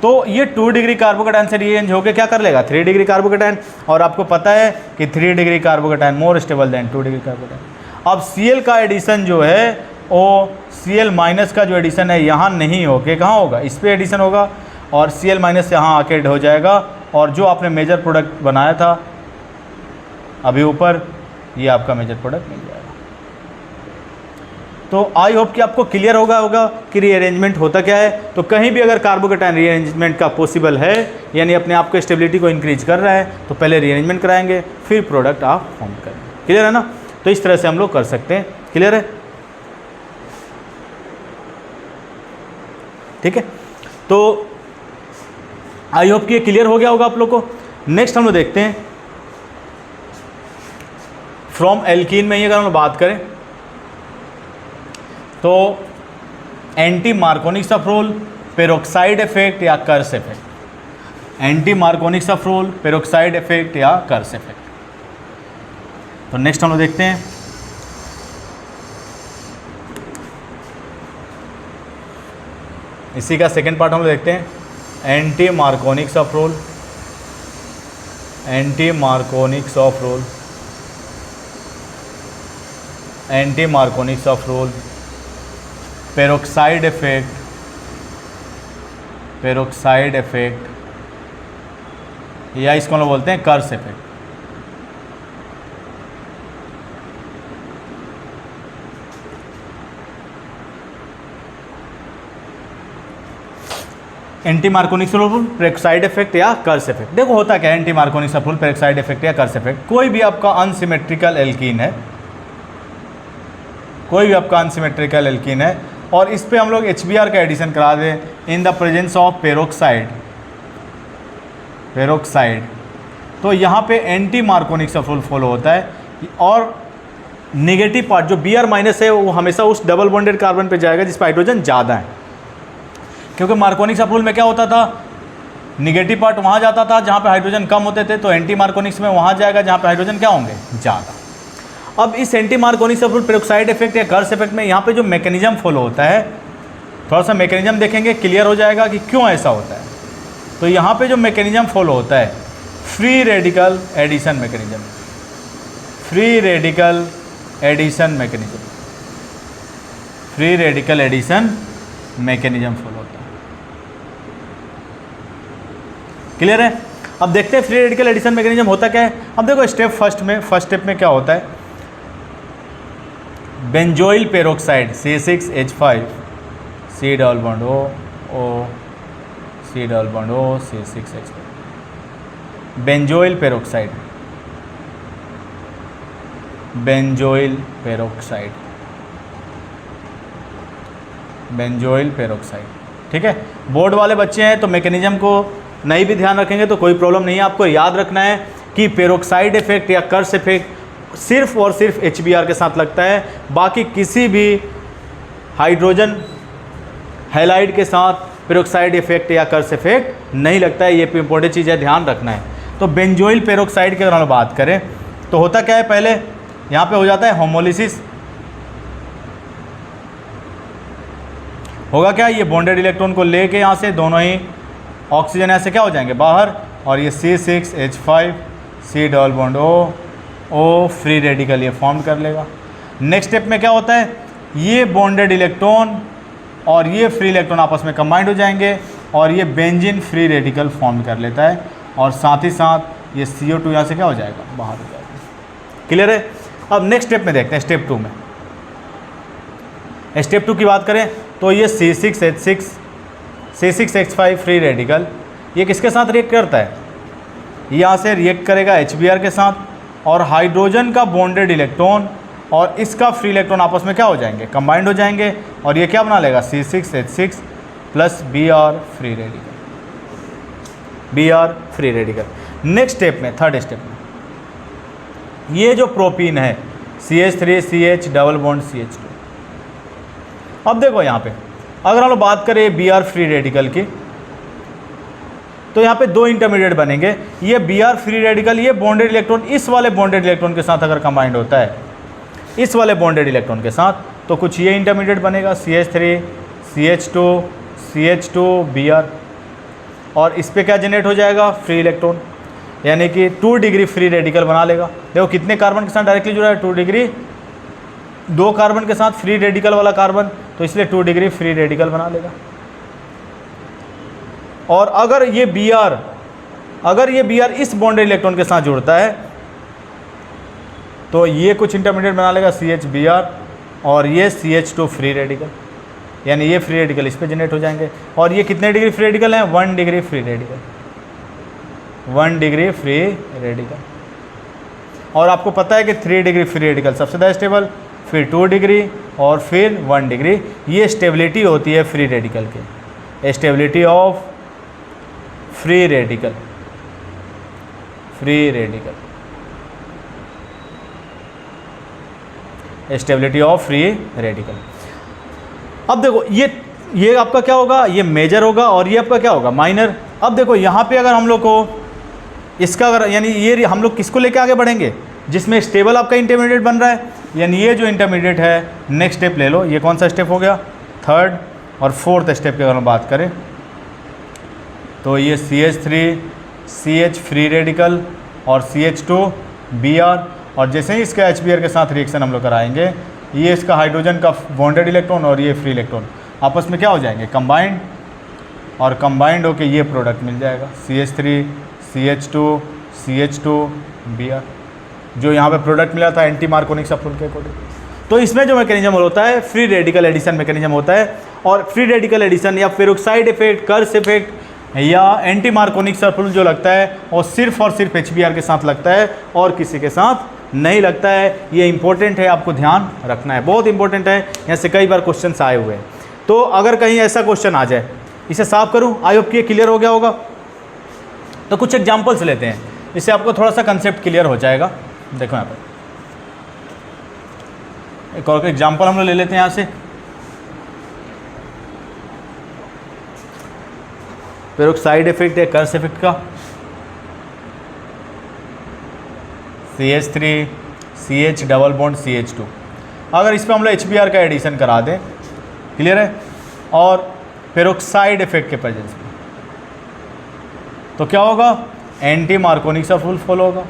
तो ये 2 डिग्री कार्बोकेटाइन से रीअरेंज होकर क्या कर लेगा, 3 डिग्री कार्बोकेटाइन। और आपको पता है कि 3 degree carbocation more stable then 2 degree carbocation. अब Cl का एडिशन जो है वो Cl माइनस का जो एडिशन है यहाँ नहीं होके कहाँ होगा, इस पर एडिशन होगा, और Cl माइनस यहाँ आके ऐड हो जाएगा, और जो आपने मेजर प्रोडक्ट बनाया था अभी ऊपर, ये आपका मेजर प्रोडक्ट मिल जाएगा। तो आई होप कि आपको क्लियर होगा कि रीअरेंजमेंट होता क्या है। तो कहीं भी अगर कार्बोकेटाइन रीअरेंजमेंट का पॉसिबल है, यानी अपने आप को स्टेबिलिटी को इंक्रीज कर रहा है, तो पहले रीअरेंजमेंट कराएंगे, फिर प्रोडक्ट आप फॉर्म करेंगे। क्लियर है ना? तो इस तरह से हम लोग कर सकते हैं। क्लियर है? ठीक है, तो आई होप कि ये क्लियर हो गया होगा आप लोग को। नेक्स्ट हम लोग देखते हैं फ्रॉम एल्कीन में ही अगर हम लोग बात करें तो एंटी मार्कोनिक सफरोल, पेरोक्साइड इफेक्ट या कर्स इफेक्ट। एंटी मार्कोनिक सफरोल, पेरोक्साइड इफेक्ट या कर्स इफेक्ट। तो नेक्स्ट हम लोग देखते हैं इसी का सेकेंड पार्ट हम लोग देखते हैं एंटी मार्कोनिक सफरोल, एंटी मार्कोनिक सफरोल, एंटी मार्कोनिक सफरोल, पेरोक्साइड इफेक्ट, पेरोक्साइड इफेक्ट या इसको हम लोग बोलते हैं कर्स इफेक्ट। एंटी मार्कोनिक सफरोल, पेरोक्साइड इफेक्ट या कर्स इफेक्ट। देखो होता क्या है एंटी मार्कोनिक सफरोल, पेरोक्साइड इफेक्ट या कर्स इफेक्ट, कोई भी आपका अनसिमेट्रिकल एल्कीन है, कोई भी आपका अनसिमेट्रिकल एल्कीन है, और इस पे हम लोग HBr का एडिशन करा दें in the presence of peroxide, peroxide, तो यहाँ पे एंटी मार्कोनिक सफरोल फॉलो होता है, और नेगेटिव पार्ट जो Br माइनस है वो हमेशा उस डबल बॉन्डेड कार्बन पे जाएगा जिस पर हाइड्रोजन ज़्यादा है, क्योंकि मार्कोनिक सफरोल में क्या होता था, निगेटिव पार्ट वहाँ जाता था जहाँ पे हाइड्रोजन कम होते थे, तो एंटी मार्कोनिक्स में वहाँ जाएगा जहाँ पे हाइड्रोजन क्या होंगे, ज़्यादा। अब इस एंटी मार्कोनिक सफरोल, पेरोक्साइड इफेक्ट या कर्स इफेक्ट में यहाँ पे जो मैकेनिज्म फॉलो होता है, थोड़ा सा मैकेनिज्म देखेंगे, क्लियर हो जाएगा कि क्यों ऐसा होता है। तो यहाँ पे जो मैकेनिज्म फॉलो होता है, free radical addition mechanism, free radical addition mechanism, free radical addition mechanism follow होता है। क्लियर है? अब देखते हैं फ्री रेडिकल एडिशन मैकेनिज्म होता क्या है। अब देखो फर्स्ट स्टेप में क्या होता है, benzoyl peroxide C6H5, C double bond O, C double bond O, C6H5, benzoyl peroxide, benzoyl peroxide, benzoyl peroxide. ठीक है, बोर्ड वाले बच्चे हैं तो मैकेनिज्म को नहीं भी ध्यान रखेंगे तो कोई प्रॉब्लम नहीं है। आपको याद रखना है कि पेरोक्साइड इफेक्ट या कर्स इफेक्ट सिर्फ और सिर्फ HBr के साथ लगता है, बाकी किसी भी हाइड्रोजन हैलाइड के साथ पेरोक्साइड इफेक्ट या कर्स इफेक्ट नहीं लगता है। ये इंपॉर्टेंट चीज़ है, ध्यान रखना है। तो बेंजोइल पेरोक्साइड की अगर हम बात करें तो होता क्या है, पहले यहाँ पे हो जाता है होमोलिसिस। होगा क्या, ये बॉन्डेड इलेक्ट्रॉन को लेके यहाँ से दोनों ही ऑक्सीजन ऐसे क्या हो जाएंगे बाहर, और ये C6H5, C double bond O free radical ये फॉर्म कर लेगा। नेक्स्ट स्टेप में क्या होता है, ये बॉन्डेड इलेक्ट्रॉन और ये फ्री इलेक्ट्रॉन आपस में कंबाइंड हो जाएंगे और ये बेंजीन फ्री रेडिकल फॉर्म कर लेता है, और साथ ही साथ ये CO2 यहाँ से क्या हो जाएगा, बाहर हो जाएगा। क्लियर है? अब नेक्स्ट स्टेप में देखते हैं, स्टेप 2 में। स्टेप 2 की बात करें तो ये C6H6, C6H5 फ्री रेडिकल ये किसके साथ रिएक्ट करता है, यहाँ से रिएक्ट करेगा HBr के साथ, और हाइड्रोजन का बॉन्डेड इलेक्ट्रॉन और इसका फ्री इलेक्ट्रॉन आपस में क्या हो जाएंगे, कंबाइंड हो जाएंगे, और ये क्या बना लेगा C6H6 plus Br free radical, Br free radical. Next step में, थर्ड स्टेप में, ये जो प्रोपीन है CH3 CH double bond CH2। अब देखो यहाँ पे अगर हम लोग बात करें Br फ्री रेडिकल की, तो यहाँ पे दो इंटरमीडिएट बनेंगे। ये Br फ्री रेडिकल, ये बॉन्डेड इलेक्ट्रॉन इस वाले बॉन्डेड इलेक्ट्रॉन के साथ अगर कंबाइंड होता है, इस वाले बॉन्डेड इलेक्ट्रॉन के साथ, तो कुछ ये इंटरमीडिएट बनेगा CH3 CH2 CH2 Br, और इस पे क्या जनरेट हो जाएगा, फ्री इलेक्ट्रॉन, यानी कि 2 डिग्री फ्री रेडिकल बना लेगा। देखो कितने कार्बन के साथ डायरेक्टली जुड़ा है, 2 डिग्री, 2 कार्बन के साथ फ्री रेडिकल वाला कार्बन, तो इसलिए 2 डिग्री फ्री रेडिकल बना लेगा। और अगर ये Br इस बॉन्डेड इलेक्ट्रॉन के साथ जुड़ता है, तो ये कुछ इंटरमीडिएट बना लेगा CHBr, और ये CH2 फ्री रेडिकल, यानी ये फ्री रेडिकल इस पे जनरेट हो जाएंगे। और ये कितने डिग्री फ्री रेडिकल हैं, 1 degree free radical, 1 degree free radical. और आपको पता है कि 3 डिग्री फ्री रेडिकल सबसे ज़्यादा स्टेबल, फिर 2 डिग्री और फिर 1 डिग्री। ये स्टेबिलिटी होती है फ्री रेडिकल की, stability of free radical, free radical, stability of free radical. अब देखो ये आपका क्या होगा, ये मेजर होगा और ये आपका क्या होगा, माइनर। अब देखो यहाँ पे अगर हम लोग को इसका अगर यानी ये हम लोग किसको लेके आगे बढ़ेंगे, जिसमें स्टेबल आपका इंटरमीडिएट बन रहा है, यानी ये जो इंटरमीडिएट है, नेक्स्ट स्टेप ले लो, ये कौन सा स्टेप हो गया, थर्ड। और फोर्थ स्टेप की अगर हम बात करें, तो ये CH3 CH फ्री रेडिकल और CH2 Br, और जैसे ही इसका HBr के साथ रिएक्शन हम लोग कराएंगे, ये इसका हाइड्रोजन का बॉन्डेड इलेक्ट्रॉन और ये फ्री इलेक्ट्रॉन आपस में क्या हो जाएंगे, कंबाइंड, और कंबाइंड होके ये प्रोडक्ट मिल जाएगा CH3 CH2 CH2 Br, जो यहाँ पे प्रोडक्ट मिला था एंटी मार्कोनिक सफुल के अकॉर्डिंग। तो इसमें जो मैकेनिज्म होता है, फ्री रेडिकल एडिशन मैकेनिज्म होता है, और फ्री रेडिकल एडिशन या पेरोक्साइड इफेक्ट, कर्स इफेक्ट या एंटी मार्कोनिक सल्फर जो लगता है वो सिर्फ और सिर्फ HBr के साथ लगता है और किसी के साथ नहीं लगता है। ये इंपॉर्टेंट है, आपको ध्यान रखना है, बहुत इंपॉर्टेंट है। यहाँ से कई बार क्वेश्चन आए हुए हैं, तो अगर कहीं ऐसा क्वेश्चन आ जाए, इसे साफ करूँ, आई होप कि ये क्लियर हो गया होगा। तो कुछ एग्जाम्पल्स लेते हैं, इससे आपको थोड़ा सा कंसेप्ट क्लियर हो जाएगा। देखो यहाँ पर एक और एग्जाम्पल हम लोग ले लेते हैं यहाँ से। पेरोक्साइड इफेक्ट है कर्स इफेक्ट का, CH3 CH double bond CH2, अगर इस पर हम लोग HBr का एडिशन करा दें, क्लियर है, और पेरोक्साइड इफेक्ट के प्रेजेंस में, तो क्या होगा, एंटी मार्कोनिक सल्फर फॉलो होगा,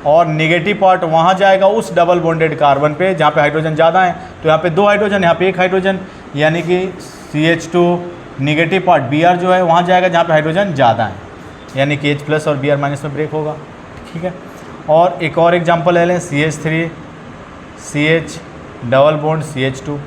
और नेगेटिव पार्ट वहाँ जाएगा उस डबल बॉन्डेड कार्बन पे जहाँ पे हाइड्रोजन ज़्यादा है। तो यहाँ पे 2 हाइड्रोजन, यहाँ पे 1 हाइड्रोजन, यानी कि CH2 नेगेटिव पार्ट Br जो है वहाँ जाएगा जहाँ पे हाइड्रोजन ज़्यादा है, यानी कि H+ और Br- में ब्रेक होगा, ठीक है। और एक और एग्जांपल ले लें, CH3 CH double bond CH2,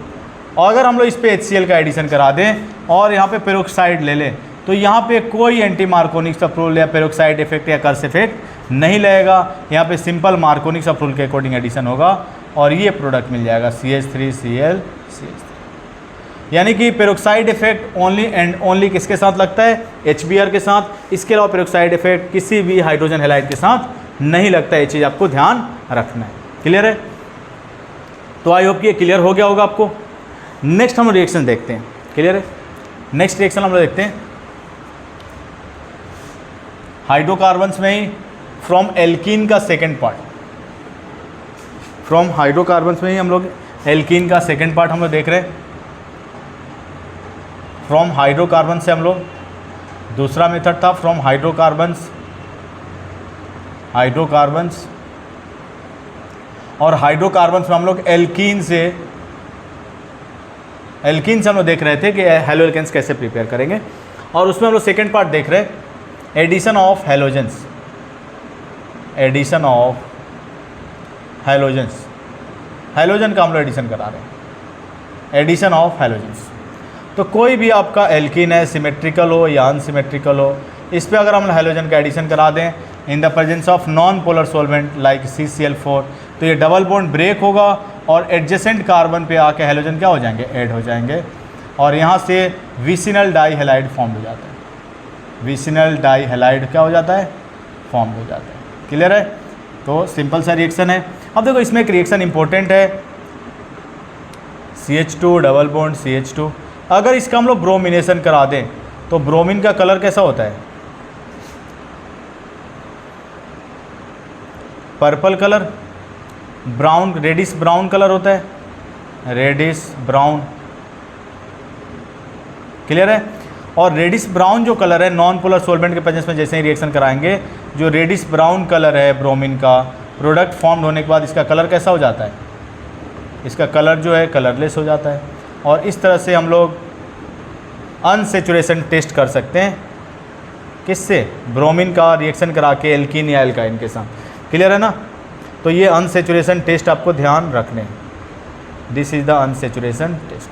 और अगर हम लोग इस पे HCl का एडिशन करा दें और यहाँ पे पेरोक्साइड ले लें, तो यहाँ पे कोई एंटी मार्कोनिक सल्फर या पेरोक्साइड इफेक्ट या कर्स इफेक्ट नहीं लगेगा। यहाँ पे सिंपल मार्कोनिक सल्फर के अकॉर्डिंग एडिशन होगा और ये प्रोडक्ट मिल जाएगा CH3Cl CH3। यानी कि peroxide effect only and only किसके साथ लगता है, HBr के साथ। इसके अलावा पेरोक्साइड इफेक्ट किसी भी हाइड्रोजन हैलाइड के साथ नहीं लगता है। ये चीज़ आपको ध्यान रखना है, क्लियर है। तो आई होप कि ये क्लियर हो गया होगा आपको। नेक्स्ट हम रिएक्शन देखते हैं, क्लियर है। नेक्स्ट रिएक्शन हम लोग देखते हैं हाइड्रोकार्बन्स में ही फ्रॉम एल्कीन का सेकेंड पार्ट, फ्रॉम हाइड्रोकार्बन्स में ही हम लोग एल्कीन का सेकेंड पार्ट हम लोग देख रहे हैं। फ्रॉम हाइड्रोकार्बन से हम लोग, दूसरा मेथड था फ्रॉम हाइड्रोकार्बन्स, और हाइड्रोकार्बन्स में हम लोग एल्कीन से हम लोग देख रहे थे कि हेलो एल्केन्स कैसे प्रिपेयर करेंगे, और उसमें हम लोग सेकेंड पार्ट देख रहे हैं addition of halogens, addition of halogens, halogen का हम लोग एडिशन करा रहे हैं, एडिशन ऑफ हैलोजेंस। तो कोई भी आपका एल्कीन है, सिमेट्रिकल हो या अनसिमेट्रिकल हो, इस पे अगर हम हैलोजन का एडिशन करा दें in the presence of non polar solvent like CCl4, तो ये डबल बॉन्ड ब्रेक होगा और एडजेसेंट कार्बन पे आके हैलोजन क्या हो जाएंगे, ऐड हो जाएंगे, और यहाँ से विसिनल डाई हैलाइड फॉर्म हो जाता है। विसिनल डाई हैलाइड क्या हो जाता है, फॉर्म हो जाता है। क्लियर है? तो सिंपल सा रिएक्शन है। अब देखो इसमें एक रिएक्शन इंपॉर्टेंट है, CH2 डबल बॉन्ड CH2। अगर इसका हम लोग ब्रोमिनेशन करा दें तो ब्रोमीन का कलर कैसा होता है? Purple colour, brown, reddish brown colour होता है, रेडिश ब्राउन। क्लियर है? और रेडिश ब्राउन जो कलर है नॉन पोलर सॉल्वेंट के प्रेजेंस में जैसे ही रिएक्शन कराएंगे, जो रेडिश ब्राउन कलर है ब्रोमीन का, प्रोडक्ट फॉर्म होने के बाद इसका कलर कैसा हो जाता है? इसका कलर जो है कलरलेस हो जाता है। और इस तरह से हम लोग अनसेचुरेशन टेस्ट कर सकते हैं। किससे? ब्रोमीन का रिएक्शन करा के एल्कीन या एल्काइन के साथ। क्लियर है ना? तो ये अनसेचुरेशन टेस्ट आपको ध्यान रखने हैं। This is the unsaturation test.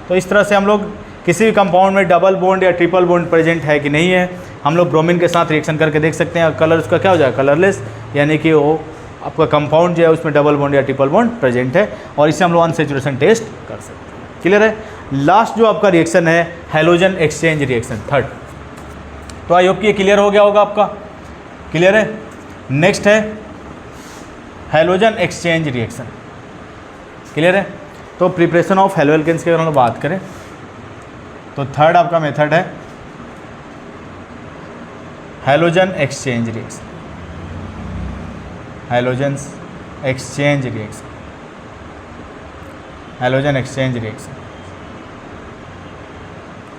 तो इस तरह से हम लोग किसी भी कंपाउंड में डबल बॉन्ड या ट्रिपल बॉन्ड प्रेजेंट है कि नहीं है, हम लोग ब्रोमीन के साथ रिएक्शन करके देख सकते हैं। और कलर उसका क्या हो जाएगा? कलरलेस, यानी कि वो आपका कंपाउंड जो है उसमें डबल बॉन्ड या ट्रिपल बॉन्ड प्रेजेंट है, और इससे हम लोग अनसेचुरेशन टेस्ट कर सकते हैं। क्लियर है? लास्ट जो आपका रिएक्शन है हैलोजन एक्सचेंज रिएक्शन, थर्ड। तो आई होप कि ये क्लियर हो गया होगा आपका। क्लियर है? नेक्स्ट है हैलोजन एक्सचेंज रिएक्शन। क्लियर है? तो प्रिपरेशन ऑफ हैलो एल्केन्स की अगर हम बात करें तो थर्ड आपका मेथड है halogen exchange reaction. Halogen exchange reaction, halogen exchange reaction.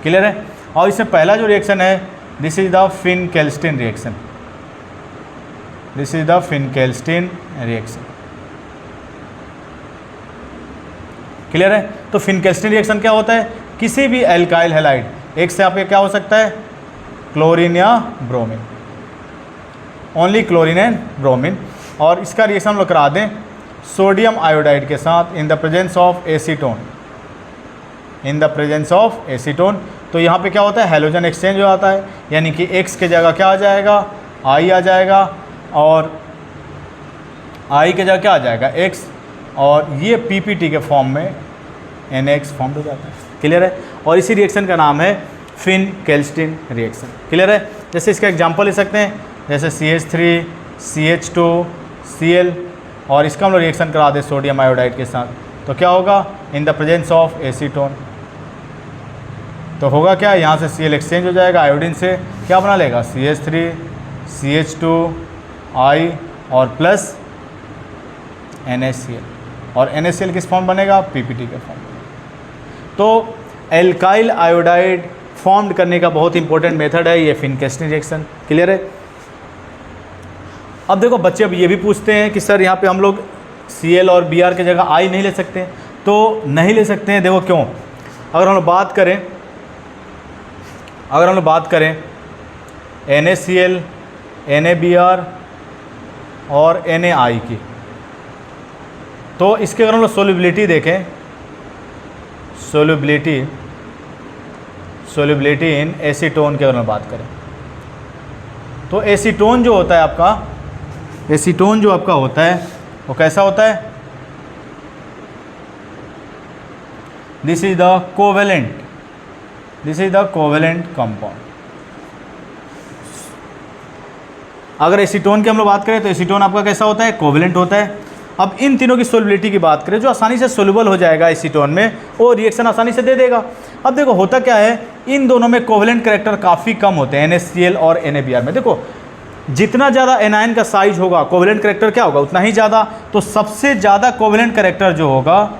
Clear है? और इससे पहला जो रिएक्शन है this is the Finkelstein reaction. This is the Finkelstein reaction. Clear है? तो फिनकेल्स्टीन रिएक्शन क्या होता है? किसी भी एल्काइल हैलाइड, एक से आपके क्या हो सकता है? क्लोरीन या bromine, only chlorine and bromine. और इसका रिएक्शन हम लोग करा दें सोडियम आयोडाइड के साथ in the presence of acetone, in the presence of acetone. तो यहाँ पे क्या होता है? हैलोजन एक्सचेंज हो जाता है, यानी कि X के जगह क्या आ जाएगा? I आ जाएगा, और I के जगह क्या आ जाएगा? X, और ये PPT के फॉर्म में NX फॉर्म हो जाता है। क्लियर है? और इसी रिएक्शन का नाम है फिनकेल्स्टीन रिएक्शन। क्लियर है? जैसे इसका एग्जांपल ले सकते हैं, जैसे CH3 CH2 Cl, और इसका हम लोग रिएक्शन करा दें सोडियम आयोडाइड के साथ, तो क्या होगा? In the presence of acetone. तो होगा क्या? यहाँ से Cl एक्सचेंज हो जाएगा आयोडीन से, क्या बना लेगा? CH3 CH2 I और प्लस NaCl, और NaCl किस फॉर्म बनेगा? PPT के फॉर्म। तो एल्काइल आयोडाइड फॉर्म करने का बहुत इंपॉर्टेंट मेथड है ये फिनकेल्स्टीन रिएक्शन। क्लियर है? अब देखो बच्चे अब ये भी पूछते हैं कि सर यहाँ पे हम लोग Cl और Br की जगह I नहीं ले सकते? तो नहीं ले सकते हैं। देखो क्यों? अगर हम लोग बात करें NaCl, NaBr और NaI की, तो इसके अगर हम लोग सोल्युबिलिटी देखें, सोल्युबिलिटी इन एसीटोन की अगर हम बात करें, तो एसीटोन जो होता है आपका, एसीटोन जो आपका होता है वो कैसा होता है? This is the covalent compound. अगर एसीटोन की हम लोग बात करें तो एसीटोन आपका कैसा होता है? कोवेलेंट होता है। अब इन तीनों की सोल्युबिलिटी की बात करें, जो आसानी से सोल्यूबल हो जाएगा एसीटोन में, वो रिएक्शन आसानी से दे देगा। अब देखो होता क्या है, इन दोनों में कोवेलेंट कैरेक्टर काफ़ी कम होते हैं, NaCl और NaBr में। देखो जितना ज़्यादा एनायन का साइज होगा कोवेलेंट कैरेक्टर क्या होगा? उतना ही ज़्यादा। तो सबसे ज़्यादा कोवेलेंट कैरेक्टर जो होगा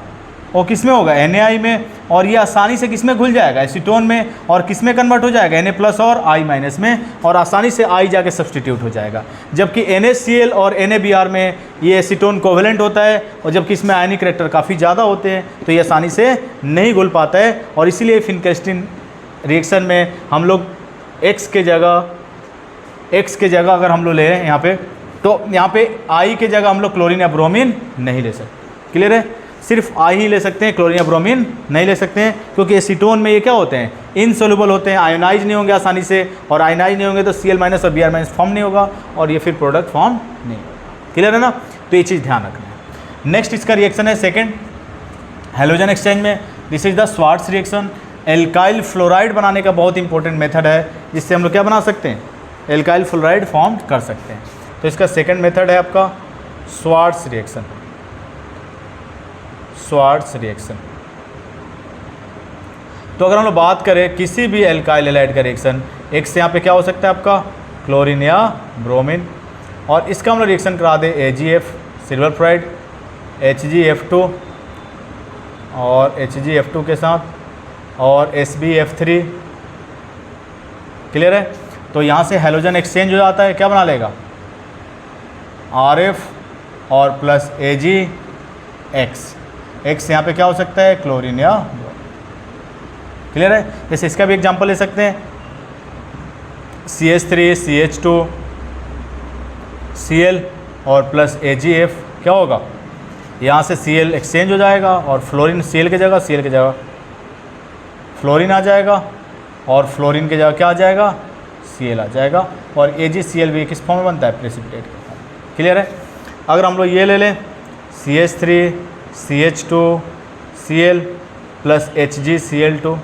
वो किस में होगा? Na में। और ये आसानी से किस में घुल जाएगा? एसीटोन में। और किस में कन्वर्ट हो जाएगा? Na+ और I- में, और आसानी से I जाके सब्सटीट्यूट हो जाएगा। जबकि NaCl और NaBr में ये एसीटोन कोवेलेंट होता है, और जबकि इसमें आयनिक कैरेक्टर काफ़ी ज़्यादा होते हैं, तो ये आसानी से नहीं घुल पाता है। और इसीलिए फिनकेल्स्टीन रिएक्शन में हम लोग X के जगह अगर हम लोग ले रहे हैं यहाँ पे, तो यहाँ पे I के जगह हम लोग क्लोरीन या ब्रोमीन नहीं ले सकते। क्लियर है? सिर्फ I ही ले सकते हैं, क्लोरीन या ब्रोमीन नहीं ले सकते हैं, क्योंकि एसीटोन में ये क्या होते हैं? इनसोल्यूबल होते हैं, आयोनाइज नहीं होंगे आसानी से, और आयोनाइज नहीं होंगे तो Cl- और Br- फॉर्म नहीं होगा, और ये फिर प्रोडक्ट फॉर्म नहीं होगा। क्लियर है ना? तो ये चीज़ ध्यान रखना है। नेक्स्ट इसका रिएक्शन है सेकेंड हैलोजन एक्सचेंज में। This is the Swarts reaction. Alkyl fluoride बनाने का बहुत इंपॉर्टेंट मेथड है, जिससे हम लोग क्या बना सकते हैं? एल्काइल फ्लोराइड फॉर्म कर सकते हैं। तो इसका सेकंड मेथड है आपका स्वार्ट्स रिएक्शन। Swarts reaction. तो अगर हम लोग बात करें किसी भी एल्काइल हैलाइड का रिएक्शन, एक से यहाँ पे क्या हो सकता है आपका क्लोरीन या ब्रोमीन, और इसका हम लोग रिएक्शन करा दें AgF सिल्वर फ्लोराइड HgF2 और HgF2 के साथ और SbF3। क्लियर है? तो यहाँ से हैलोजन एक्सचेंज हो जाता है, क्या बना लेगा RF और प्लस AgX। X यहाँ पे क्या हो सकता है क्लोरीन या। क्लियर है? जैसे इसका भी एग्जांपल ले सकते हैं CH3 CH2 Cl और प्लस AgF, क्या होगा यहाँ से Cl एक्सचेंज हो जाएगा और फ्लोरीन Cl की जगह फ्लोरीन आ जाएगा और फ्लोरीन की जगह क्या आ जाएगा Cl आ जाएगा, और AgCl भी किस फॉर्म में बनता है प्रेसिपिटेट के फॉर्म में। क्लियर है? अगर हम लोग ये ले लें CH3 CH2 Cl plus HgCl2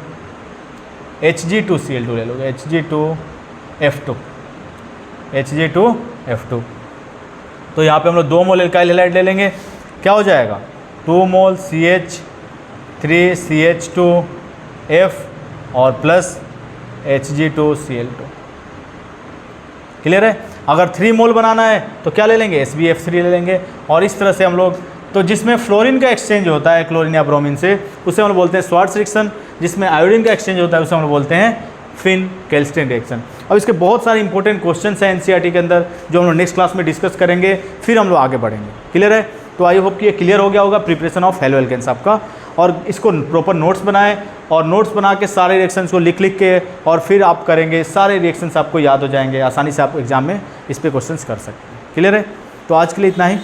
Hg2Cl2 ले लोगे Hg2F2। तो यहाँ पे हम लोग 2 मोल एल्काइल हैलाइड ले लेंगे, क्या हो जाएगा 2 मोल CH3CH2F और प्लस Hg2Cl2। क्लियर है? अगर 3 मोल बनाना है तो क्या ले लेंगे SbF3 ले लेंगे, और इस तरह से हम लोग, तो जिसमें फ्लोरीन का एक्सचेंज होता है क्लोरीन या ब्रोमीन से उसे हम लोग बोलते हैं स्वार्ट्स रिएक्शन, जिसमें आयोडीन का एक्सचेंज होता है उसे हम लोग बोलते हैं फिन कैल्स्टेन रिएक्शन। अब इसके बहुत सारे इंपॉर्टेंट क्वेश्चंस हैं एनसीईआरटी के अंदर जो हम लोग नेक्स्ट क्लास में डिस्कस करेंगे, फिर हम लोग आगे बढ़ेंगे। क्लियर है? तो आई होप कि ये क्लियर हो गया होगा प्रिपरेशन ऑफ हेलो एल्केन्स आपका, और इसको प्रॉपर नोट्स बनाएं और नोट्स बना के सारे रिएक्शंस को लिख के और फिर आप करेंगे, सारे रिएक्शंस आपको याद हो जाएंगे, आसानी से आप एग्जाम में इस पर क्वेश्चंस कर सकते हैं। क्लियर है? तो आज के लिए इतना ही।